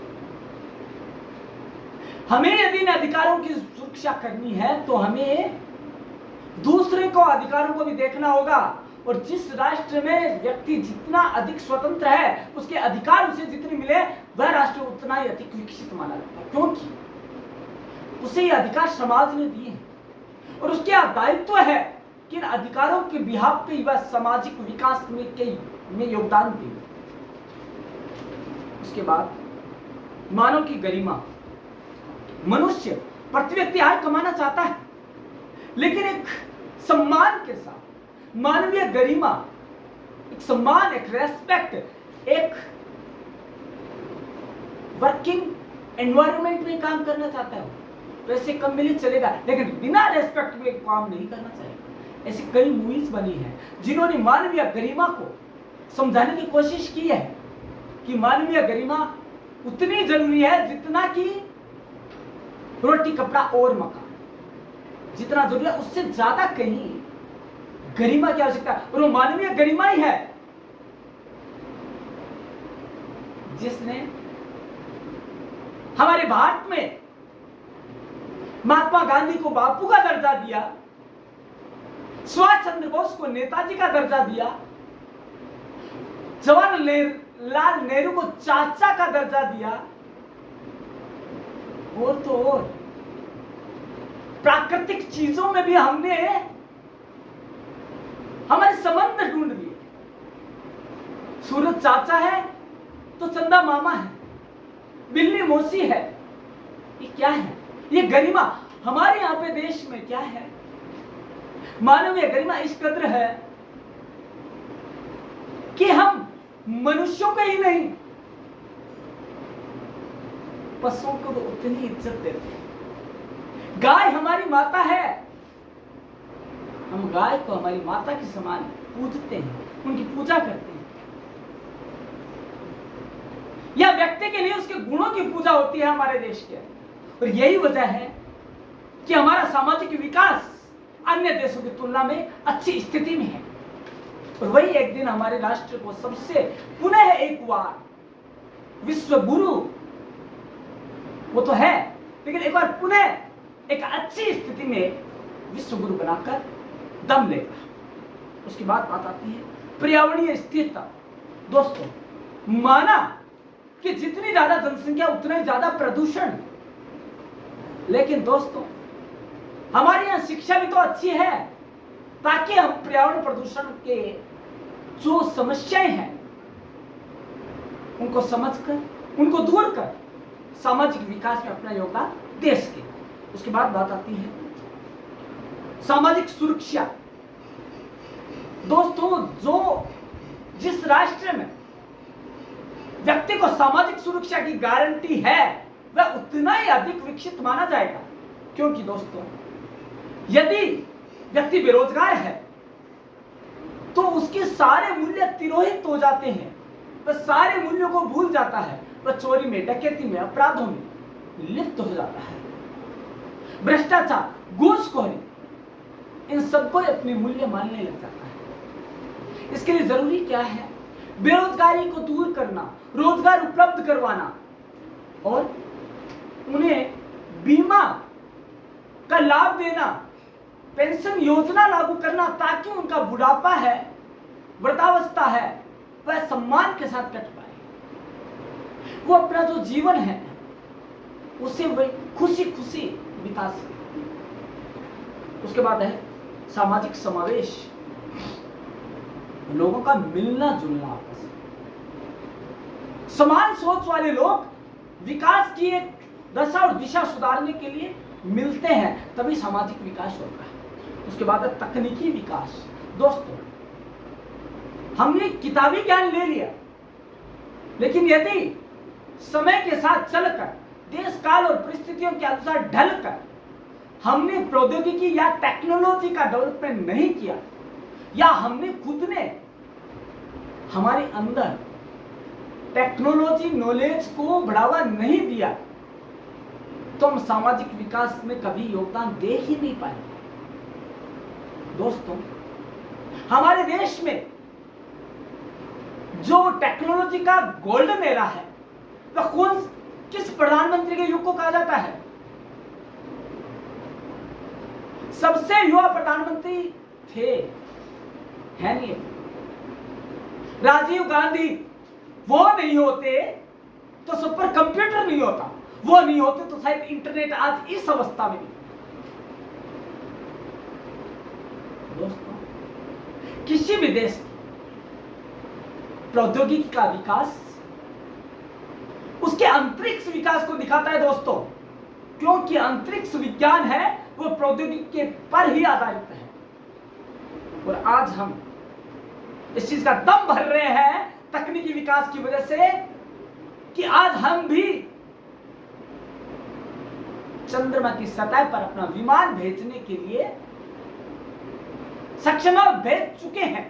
हमें यदि इन अधिकारों की सुरक्षा करनी है तो हमें दूसरे को अधिकारों को भी देखना होगा, और जिस राष्ट्र में व्यक्ति जितना अधिक स्वतंत्र है, उसके अधिकार उसे जितने मिले, वह राष्ट्र उतना ही अधिक विकसित माना जाता है, क्योंकि उसे ये अधिकार समाज ने दिए हैं और उसके दायित्व है कि इन अधिकारों के बिहाफ पे वह सामाजिक विकास में योगदान दे। उसके बाद मानव की गरिमा। मनुष्य प्रति आय कमाना चाहता है, लेकिन एक सम्मान के साथ, मानवीय गरिमा, एक सम्मान, एक रेस्पेक्ट, एक वर्किंग एनवायरनमेंट में काम करना चाहता है। वैसे कम मिले चलेगा, लेकिन बिना रेस्पेक्ट में काम नहीं करना चाहिए। ऐसी कई मूवीज बनी हैं जिन्होंने मानवीय गरिमा को समझाने की कोशिश की है कि मानवीय गरिमा उतनी जरूरी है जितना कि रोटी कपड़ा और मकान जितना जरूरी है, उससे ज्यादा कहीं गरिमा की आवश्यकता है। और वो मानवीय गरिमा ही है जिसने हमारे भारत में महात्मा गांधी को बापू का दर्जा दिया, सुभाष चंद्र बोस को नेताजी का दर्जा दिया, जवाहरलाल नेहरू को चाचा का दर्जा दिया, और तो और प्राकृतिक चीजों में भी हमने हमारे संबंध ढूंढ लिए। सूरज चाचा है तो चंदा मामा है, बिल्ली मौसी है। ये क्या है? ये गरिमा हमारे यहां पे देश में क्या है? मानवीय गरिमा इस कदर है कि हम मनुष्यों को ही नहीं, पशुओं को तो उतनी इज्जत देते हैं। गाय हमारी माता है, हम गाय को हमारी माता के समान पूजते हैं, उनकी पूजा करते हैं। या व्यक्ति के लिए उसके गुणों की पूजा होती है हमारे देश के। और यही वजह है कि हमारा सामाजिक विकास अन्य देशों की तुलना में अच्छी स्थिति में है। और वही एक दिन हमारे राष्ट्र को सबसे पुनः एक बार विश्व गुरु, वो तो है, लेकिन एक बार पुनः एक अच्छी स्थिति में विश्व गुरु बनाकर दम लेगा। उसके बाद बात आती है पर्यावरणीय स्थिरता। दोस्तों माना कि जितनी ज्यादा जनसंख्या उतना ही ज्यादा प्रदूषण, लेकिन दोस्तों हमारे यहां शिक्षा भी तो अच्छी है, ताकि हम पर्यावरण प्रदूषण के जो समस्याएं हैं उनको समझकर, उनको दूर कर सामाजिक विकास में अपना योगदान दे सके। उसके बाद बात आती है सामाजिक सुरक्षा। दोस्तों, जिस राष्ट्र में व्यक्ति को सामाजिक सुरक्षा की गारंटी है वह उतना ही अधिक विकसित माना जाएगा। क्योंकि दोस्तों, यदि व्यक्ति बेरोजगार है तो उसके सारे मूल्य तिरोहित हो जाते हैं, वह सारे मूल्यों को भूल जाता है, वह चोरी में, डकैती में, अपराधों में लिप्त हो जाता है। भ्रष्टाचार, घूसखोरी, इन सबको अपने मूल्य मानने लग जाता है। इसके लिए जरूरी क्या है? बेरोजगारी को दूर करना, रोजगार उपलब्ध करवाना और उन्हें बीमा का लाभ देना, पेंशन योजना लागू करना, ताकि उनका बुढ़ापा है, वृद्धावस्था है, वह सम्मान के साथ कट पाए, वो अपना जो जीवन है उसे वह खुशी खुशी बिता सके। उसके बाद है सामाजिक समावेश, लोगों का मिलना जुलना आपस में। समान सोच वाले लोग विकास की एक दशा और दिशा सुधारने के लिए मिलते हैं, तभी सामाजिक विकास होता है। उसके बाद है तकनीकी विकास। दोस्तों, हमने किताबी ज्ञान ले लिया, लेकिन यदि समय के साथ चलकर, देश काल और परिस्थितियों के अनुसार ढलकर हमने प्रौद्योगिकी या टेक्नोलॉजी का डेवलपमेंट नहीं किया, या हमने खुद ने हमारे अंदर टेक्नोलॉजी नॉलेज को बढ़ावा नहीं दिया, तो हम सामाजिक विकास में कभी योगदान दे ही नहीं पाएंगे। दोस्तों, हमारे देश में जो टेक्नोलॉजी का गोल्डन एरा है वह किस प्रधानमंत्री के युग को कहा जाता है? सबसे युवा प्रधानमंत्री थे, है नहीं? राजीव गांधी। वो नहीं होते तो सुपर कंप्यूटर नहीं होता, वो नहीं होते तो शायद इंटरनेट आज इस अवस्था में नहीं। दोस्तों, किसी भी देश की प्रौद्योगिकी का विकास उसके अंतरिक्ष विकास को दिखाता है दोस्तों, क्योंकि अंतरिक्ष विज्ञान है वो प्रौद्योगिकी के पर ही आधारित है। और आज हम इस चीज का दम भर रहे हैं तकनीकी विकास की वजह से कि आज हम भी चंद्रमा की सतह पर अपना विमान भेजने के लिए सक्षम भेज चुके हैं।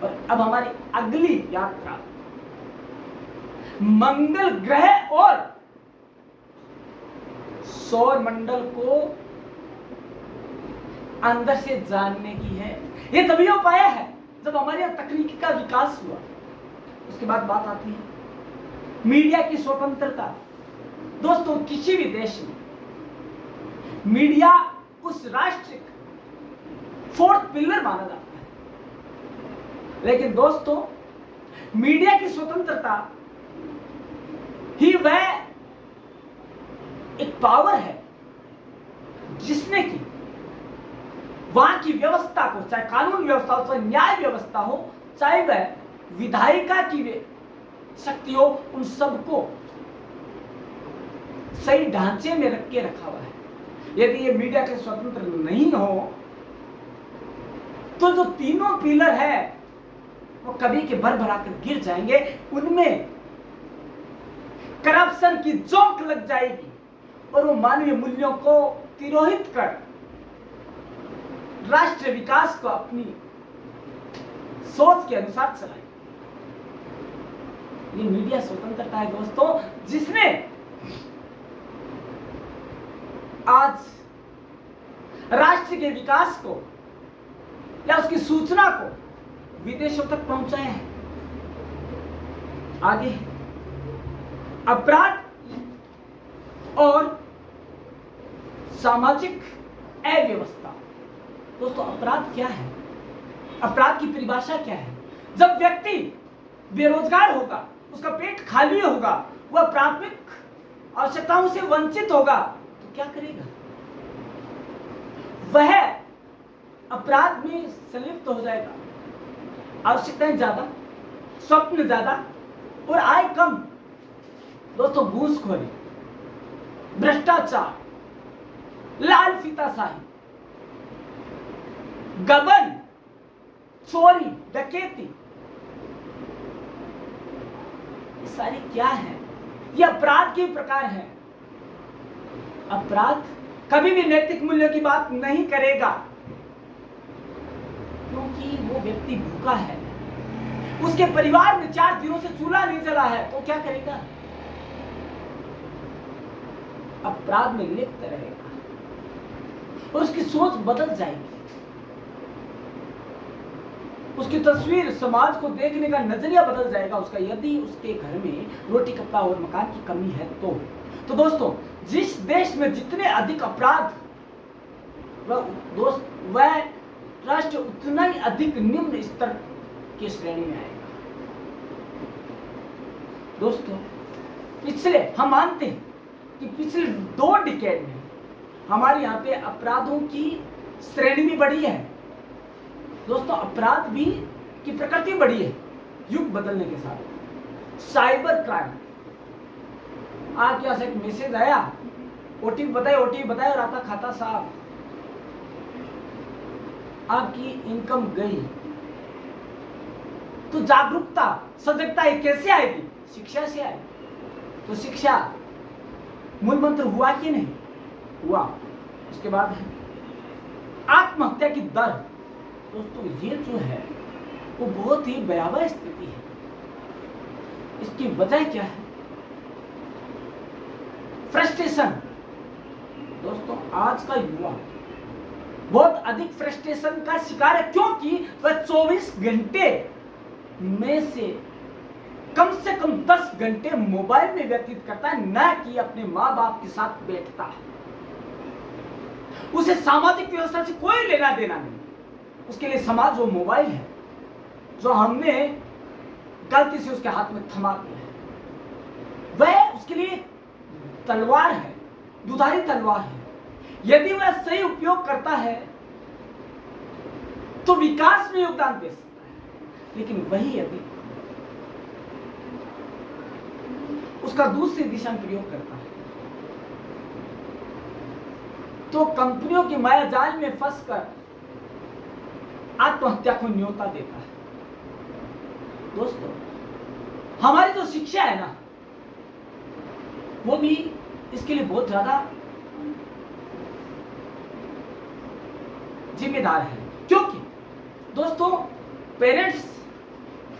और अब हमारी अगली यात्रा मंगल ग्रह और सौर मंडल को अंदर से जानने की है। यह तभी हो पाया है जब हमारे यहां तकनीकी का विकास हुआ। उसके बाद बात आती है मीडिया की स्वतंत्रता। दोस्तों, किसी भी देश में मीडिया उस राष्ट्र का 4th पिलर माना जाता है, लेकिन दोस्तों मीडिया की स्वतंत्रता ही वह एक पावर है जिसने कि वहां की व्यवस्था को, चाहे कानून व्यवस्था हो, चाहे न्याय व्यवस्था हो, चाहे वह विधायिका की शक्ति हो, उन सबको सही ढांचे में रख के रखा हुआ है। यदि ये मीडिया के स्वतंत्र नहीं हो तो जो तीनों पिलर है वो कभी के भरभराकर गिर जाएंगे, उनमें करप्शन की जोंक लग जाएगी और वो मानवीय मूल्यों को तिरोहित कर राष्ट्र विकास को अपनी सोच के अनुसार चलाए। ये मीडिया स्वतंत्रता है दोस्तों, जिसने आज राष्ट्र के विकास को या उसकी सूचना को विदेशों तक पहुंचाया है। आगे अपराध और सामाजिक अव्यवस्था। दोस्तों, अपराध क्या है? अपराध की परिभाषा क्या है? जब व्यक्ति बेरोजगार होगा, उसका पेट खाली होगा, वह प्राथमिक आवश्यकताओं से वंचित होगा, तो क्या करेगा? वह अपराध में संलिप्त हो जाएगा। आवश्यकताएं ज्यादा, स्वप्न ज्यादा और आय कम। दोस्तों, घूसखोरी, भ्रष्टाचार, लाल फीताशाही, गबन, चोरी, डकैती, ये सारी क्या है? ये अपराध के प्रकार हैं। अपराध कभी भी नैतिक मूल्य की बात नहीं करेगा, क्योंकि वो व्यक्ति भूखा है, उसके परिवार में 4 दिनों से चूल्हा नहीं जला है, तो क्या करेगा? अपराध में लिप्त रहेगा और उसकी सोच बदल जाएगी। उसकी तस्वीर, समाज को देखने का नजरिया बदल जाएगा उसका, यदि उसके घर में रोटी, कपड़ा और मकान की कमी है तो दोस्तों, जिस देश में जितने अधिक अपराध, वह राष्ट्र उतना ही अधिक निम्न स्तर की श्रेणी में आएगा। दोस्तों, हम मानते हैं कि पिछले 2 डिकेड में हमारे यहाँ पे अपराधों की श्रेणी भी बढ़ी है। दोस्तों, अपराध भी की प्रकृति बढ़ी है युग बदलने के साथ। साइबर क्राइम, आपके पास एक मैसेज आया, ओटीपी बताए और आपका खाता साफ, आपकी इनकम गई, तो जागरूकता, सजगता ये कैसे आएगी? शिक्षा से आएगी। तो शिक्षा मूल मंत्र हुआ कि नहीं हुआ? उसके बाद है आत्महत्या की दर। दोस्तों, ये जो है वो बहुत ही भयावह स्थिति है। इसकी वजह क्या है? फ्रस्ट्रेशन। दोस्तों, आज का युवा बहुत अधिक फ्रस्ट्रेशन का शिकार है, क्योंकि वह 24 घंटे में से कम 10 घंटे मोबाइल में व्यतीत करता है, न कि अपने माँ बाप के साथ बैठता है। उसे सामाजिक व्यवस्था से कोई लेना देना नहीं। उसके लिए समाज वो मोबाइल है जो हमने गलती से उसके हाथ में थमा दिया है। वह उसके लिए तलवार है, दुधारी तलवार है। यदि वह सही उपयोग करता है तो विकास में योगदान दे सकता है, लेकिन वही यदि उसका दूसरी दिशा में प्रयोग करता है तो कंपनियों की माया जाल में फंसकर आत्महत्या को न्योता देता है। दोस्तों, हमारी जो शिक्षा है ना, वो भी इसके लिए बहुत ज्यादा जिम्मेदार है। क्योंकि दोस्तों, पेरेंट्स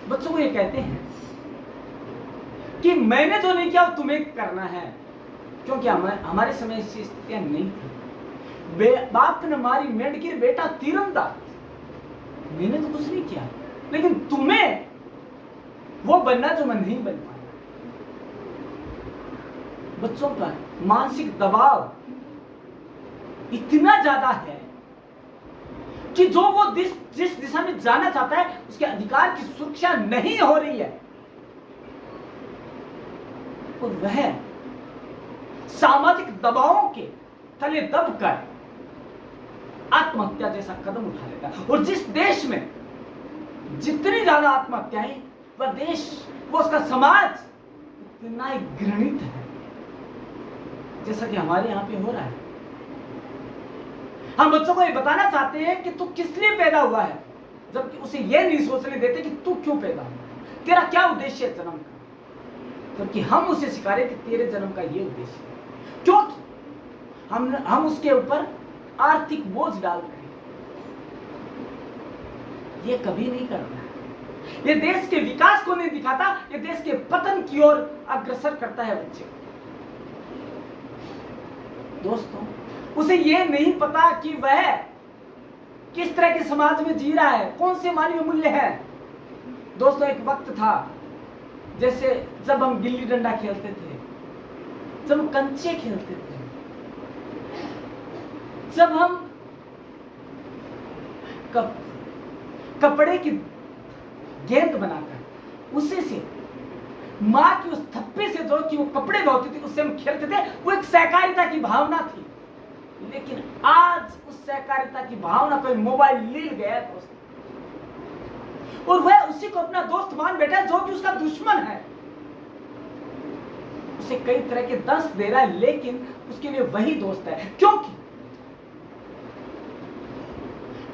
बच्चों को ये कहते हैं कि मैंने जो नहीं किया वो तुम्हें करना है, क्योंकि हमारे समय ऐसी स्थितियां नहीं थी। बाप ने मारी मेंढकीर, बेटा तीरंदाज। मैंने तो कुछ नहीं किया, लेकिन तुम्हें वो बनना जो मैं नहीं बन पाया। बच्चों पर मानसिक दबाव इतना ज्यादा है कि जो वो जिस दिशा में जाना चाहता है उसके अधिकार की सुरक्षा नहीं हो रही है, और वह सामाजिक दबावों के तले दबकर आत्महत्या जैसा कदम उठा लेता है। और जिस देश में जितनी ज्यादा आत्महत्याएं, वह देश, वो उसका समाज इतना ही घृणित है, जैसा कि हमारे यहाँ पे हो रहा है। हम बच्चों को ये बताना चाहते हैं कि तू किस लिए पैदा हुआ है, जबकि उसे ये नहीं सोचने देते कि तू क्यों पैदा हुआ, तेरा क्या उद्देश्य है जन्म का, जबकि हम उसे सिखा रहे कि तेरे जन्म का ये उद्देश्य है। क्योंकि हम उसके ऊपर आर्थिक बोझ डाल रहे हैं। ये कभी नहीं करना है। ये देश के विकास को नहीं दिखाता, ये देश के पतन की ओर अग्रसर करता है बच्चे को। दोस्तों, उसे ये नहीं पता कि वह किस तरह के समाज में जी रहा है, कौन से मानवीय मूल्य है। दोस्तों, एक वक्त था जैसे जब हम गिल्ली डंडा खेलते थे, जब हम कंचे खेलते थे, जब हम कपड़े की गेंद बनाकर उसी से माँ की उस थप्पे से जो कि वो कपड़े धोती थी, उससे हम खेलते थे। वो एक सहकारिता की भावना थी। लेकिन आज उस सहकारिता की भावना कोई मोबाइल ले गया है दोस्त, और वह उसी को अपना दोस्त मान बैठा है जो कि उसका दुश्मन है। उसे कई तरह के दंश दे रहा है, लेकिन उसके लिए वही दोस्त है, क्योंकि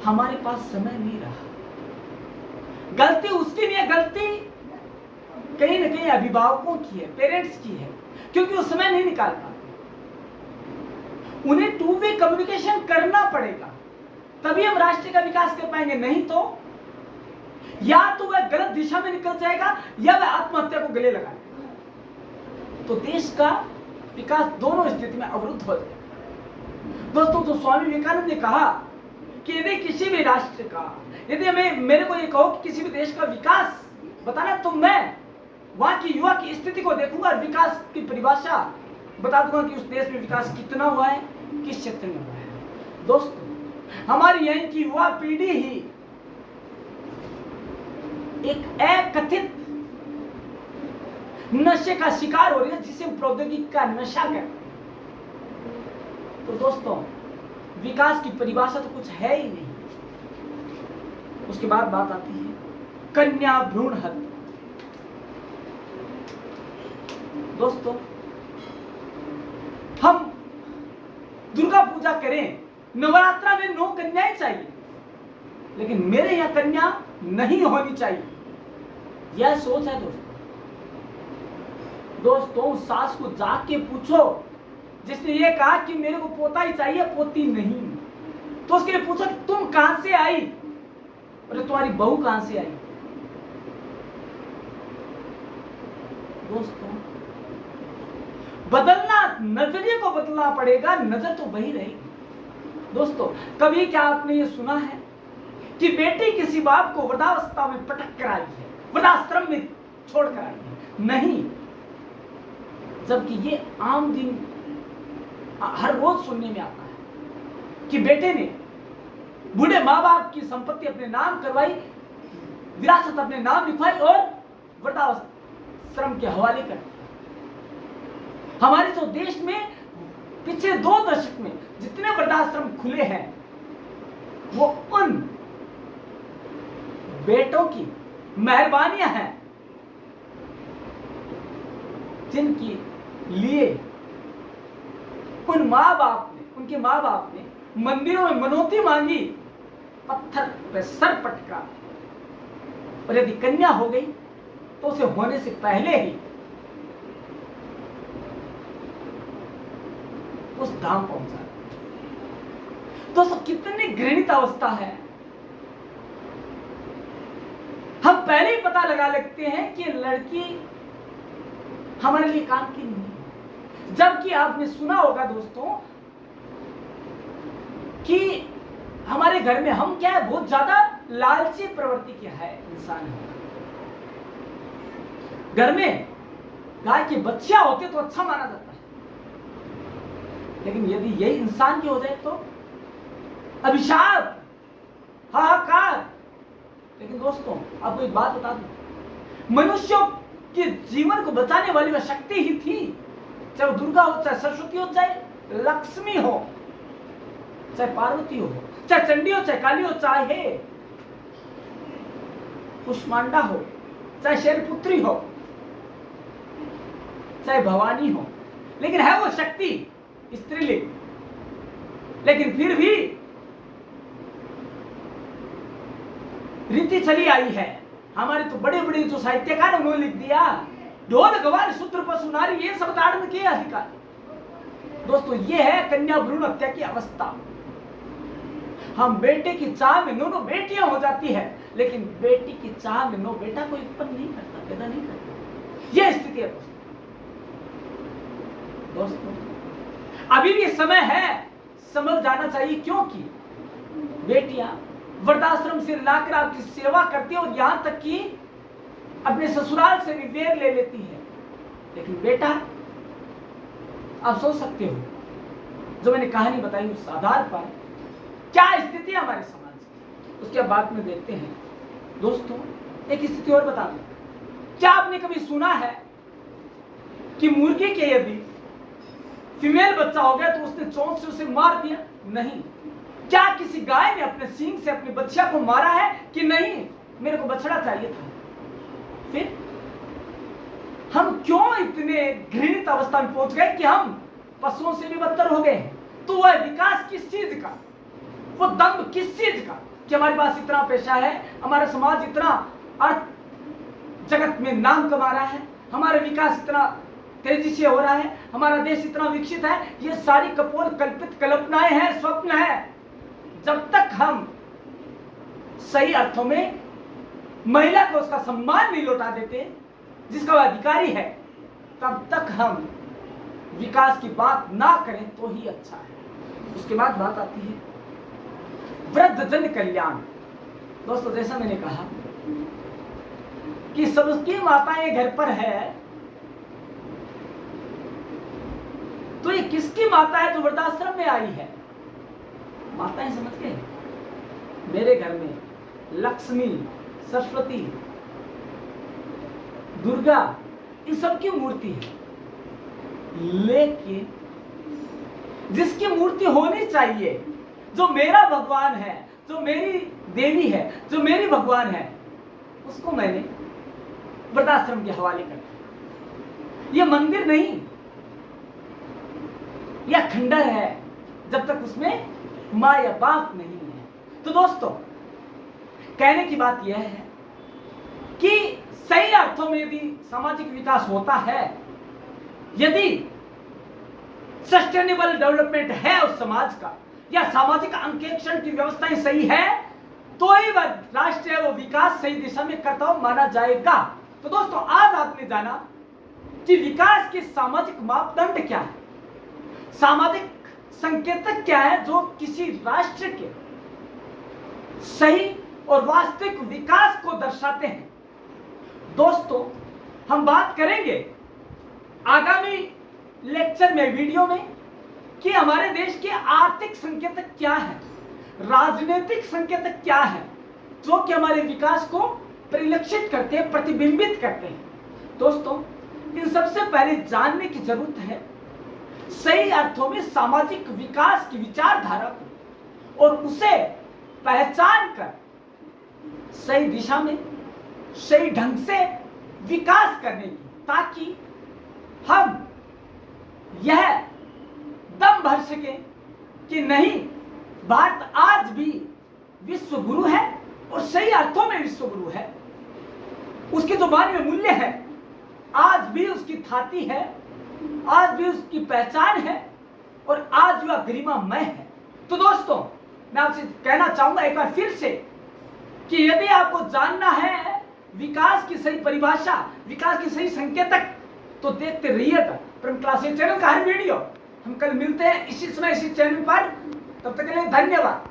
हमारे पास समय नहीं रहा। गलती उसकी नहीं है, गलती कहीं ना कहीं अभिभावकों की है, पेरेंट्स की है, क्योंकि वो समय नहीं निकाल पाते। उन्हें टू वे कम्युनिकेशन करना पड़ेगा, तभी हम राष्ट्र का विकास कर पाएंगे। नहीं तो या तो वह गलत दिशा में निकल जाएगा या वह आत्महत्या को गले लगाएगा। तो देश का विकास दोनों स्थिति में अवरुद्ध हो जाएगा। दोस्तों, तो स्वामी विवेकानंद ने कहा कि यदि किसी भी राष्ट्र का, यदि मेरे को ये कहो कि किसी भी देश का विकास बताना, तो मैं वहां की युवा की स्थिति को देखूंगा और विकास की परिभाषा बता दूंगा कि उस देश में विकास कितना हुआ है, किस क्षेत्र में हुआ है। दोस्तों, हमारी यहां की युवा पीढ़ी ही एक अकथित नशे का शिकार हो रही है, जिसे प्रौद्योगिकी का नशा कहते हैं। तो दोस्तों, विकास की परिभाषा तो कुछ है ही नहीं। उसके बाद बात आती है कन्या भ्रूण हत्या। दोस्तों, हम दुर्गा पूजा करें, नवरात्रा में 9 कन्याएं चाहिए, लेकिन मेरे यहां कन्या नहीं होनी चाहिए, यह सोच है दोस्तों, सास को जाके पूछो जिसने ये कहा कि मेरे को पोता ही चाहिए, पोती नहीं, तो उसके लिए पूछो कि तुम कहां से आई, और तुम्हारी बहू कहां से आई। दोस्तों, बदलना, नजरिए को बदलना पड़ेगा, नजर तो वही रहेगी। दोस्तों, कभी क्या आपने ये सुना है कि बेटी किसी बाप को वृद्धावस्था में पटक कर आई है, वृद्धाश्रम में छोड़ कर आई है? नहीं, जबकि ये आम दिन हर रोज सुनने में आता है कि बेटे ने बूढ़े माँ बाप की संपत्ति अपने नाम करवाई, विरासत अपने नाम लिखवाई और वृद्धाश्रम के हवाले कर दिया। हमारे तो देश में पिछले 2 दशक में जितने वृद्धाश्रम खुले हैं, वो उन बेटों की मेहरबानियां हैं जिनकी लिए उन माँ बाप ने, उनके माँ बाप ने मंदिरों में मनौती मांगी, पत्थर पे सर पटका, और यदि कन्या हो गई तो उसे होने से पहले ही उस धाम पहुंचा। दोस्तों, कितनी घृणित अवस्था है। हम पहले ही पता लगा लेते हैं कि लड़की हमारे लिए काम की नहीं है, जबकि आपने सुना होगा दोस्तों कि हमारे घर में हम क्या है, बहुत ज्यादा लालची प्रवृत्ति क्या है इंसान है। घर में गाय की बच्चियां होती तो अच्छा माना जाता है, लेकिन यदि यही इंसान की हो जाए तो अभिशाप, हाहाकार। लेकिन दोस्तों, आपको एक बात बता दूं, मनुष्यों के जीवन को बचाने वाली वह शक्ति ही थी, चाहे वो दुर्गा हो, चाहे सरस्वती हो, चाहे लक्ष्मी हो, चाहे पार्वती हो, चाहे चंडी हो, चाहे काली हो, चाहे कुष्मांडा हो, चाहे शैलपुत्री हो, चाहे भवानी हो, लेकिन है वो शक्ति स्त्रीलिंग। लेकिन फिर भी रीति चली आई है। हमारे तो बड़े बड़े जो साहित्यकार उन्होंने लिख दिया, ढोल गवार शूद्र पशु नारी ये सब ताड़न के अधिकार। दोस्तों, ये है कन्या भ्रूण हत्या की अवस्था। हम बेटे की चाह में 9 बेटियां हो जाती है, लेकिन बेटी की चाह में 9 बेटा कोई उत्पन्न नहीं करता, पैदा नहीं करता। यह स्थिति है दोस्तों। अभी भी समय है, समझ जाना चाहिए, क्योंकि बेटियां वृद्धाश्रम से लाकर आपकी सेवा करती है और यहां तक कि अपने ससुराल से भी वेर ले लेती है। लेकिन बेटा, आप सोच सकते हो, जो मैंने कहानी बताई उस आधार पर क्या स्थिति है हमारे समाज की, उसके बाद में देखते हैं। दोस्तों, एक स्थिति और बता दूं, क्या आपने कभी सुना है कि मुर्गी के यदि फीमेल बच्चा हो गया तो उसने चोंच से उसे मार दिया? नहीं। क्या किसी गाय ने अपने सींग से अपनी बच्चिया को मारा है कि नहीं, मेरे को बछड़ा चाहिए था? फिर हम क्यों इतने घृणित अवस्था में पहुंच गए कि हम पशुओं से भी बदतर हो गए? तो वह विकास किस चीज का, वो दम्भ किस चीज का कि हमारे पास इतना पैसा है, हमारा समाज इतना अर्थ जगत में नाम कमा रहा है, हमारा विकास इतना तेजी से हो रहा है, हमारा देश इतना विकसित है? ये सारी कपोल कल्पित कल्पनाएं हैं, स्वप्न है। जब तक हम सही अर्थों में महिला को उसका सम्मान नहीं लौटा देते जिसका वह अधिकारी है, तब तक हम विकास की बात ना करें तो ही अच्छा है। उसके बाद बात आती है वृद्धजन कल्याण। दोस्तों, जैसा मैंने कहा कि सबकी माताएं घर पर है, तो ये किसकी माता है जो वृद्धाश्रम में आई है? माताएं समझ गए, मेरे घर में लक्ष्मी, सरस्वती, दुर्गा, इन सब की मूर्ति है, लेकिन जिसकी मूर्ति होनी चाहिए, जो मेरा भगवान है, जो मेरी देवी है, जो मेरी भगवान है, उसको मैंने वृद्धाश्रम के हवाले कर दिया। यह मंदिर नहीं, यह खंडर है जब तक उसमें मां या बाप नहीं है। तो दोस्तों, कहने की बात यह है कि सही अर्थों में भी सामाजिक विकास होता है यदि सस्टेनेबल डेवलपमेंट है उस समाज का, या सामाजिक अंकेक्षण की व्यवस्थाएं सही है, तो ही वह राष्ट्र है वो विकास सही दिशा में करता हुआ माना जाएगा। तो दोस्तों, आज आपने जाना कि विकास के सामाजिक मापदंड क्या है, सामाजिक संकेतक क्या है जो किसी राष्ट्र के सही और वास्तविक विकास को दर्शाते हैं। दोस्तों, हम बात करेंगे आगामी लेक्चर में, वीडियो में, कि हमारे देश के आर्थिक संकेतक क्या है, राजनीतिक संकेतक क्या है, जो कि हमारे विकास को परिलक्षित करते हैं, प्रतिबिंबित करते हैं। दोस्तों, इन सबसे पहले जानने की जरूरत है सही अर्थों में सामाजिक विकास की विचारधारा को, और उसे पहचान कर सही दिशा में सही ढंग से विकास करने की, ताकि हम यह दम भर सके कि नहीं, भारत आज भी विश्व गुरु है और सही अर्थों में विश्व गुरु है। उसके जो मानवीय मूल्य है आज भी उसकी ख्याति है, आज भी उसकी पहचान है, और आज वह गरिमामय है। तो दोस्तों, मैं आपसे कहना चाहूंगा एक बार फिर से कि यदि आपको जानना है विकास की सही परिभाषा, विकास की सही संकेतक, तो देखते रहिएगा परम क्लासेस चैनल का हर वीडियो। हम कल मिलते हैं इसी समय इसी चैनल पर, तब तक के लिए धन्यवाद।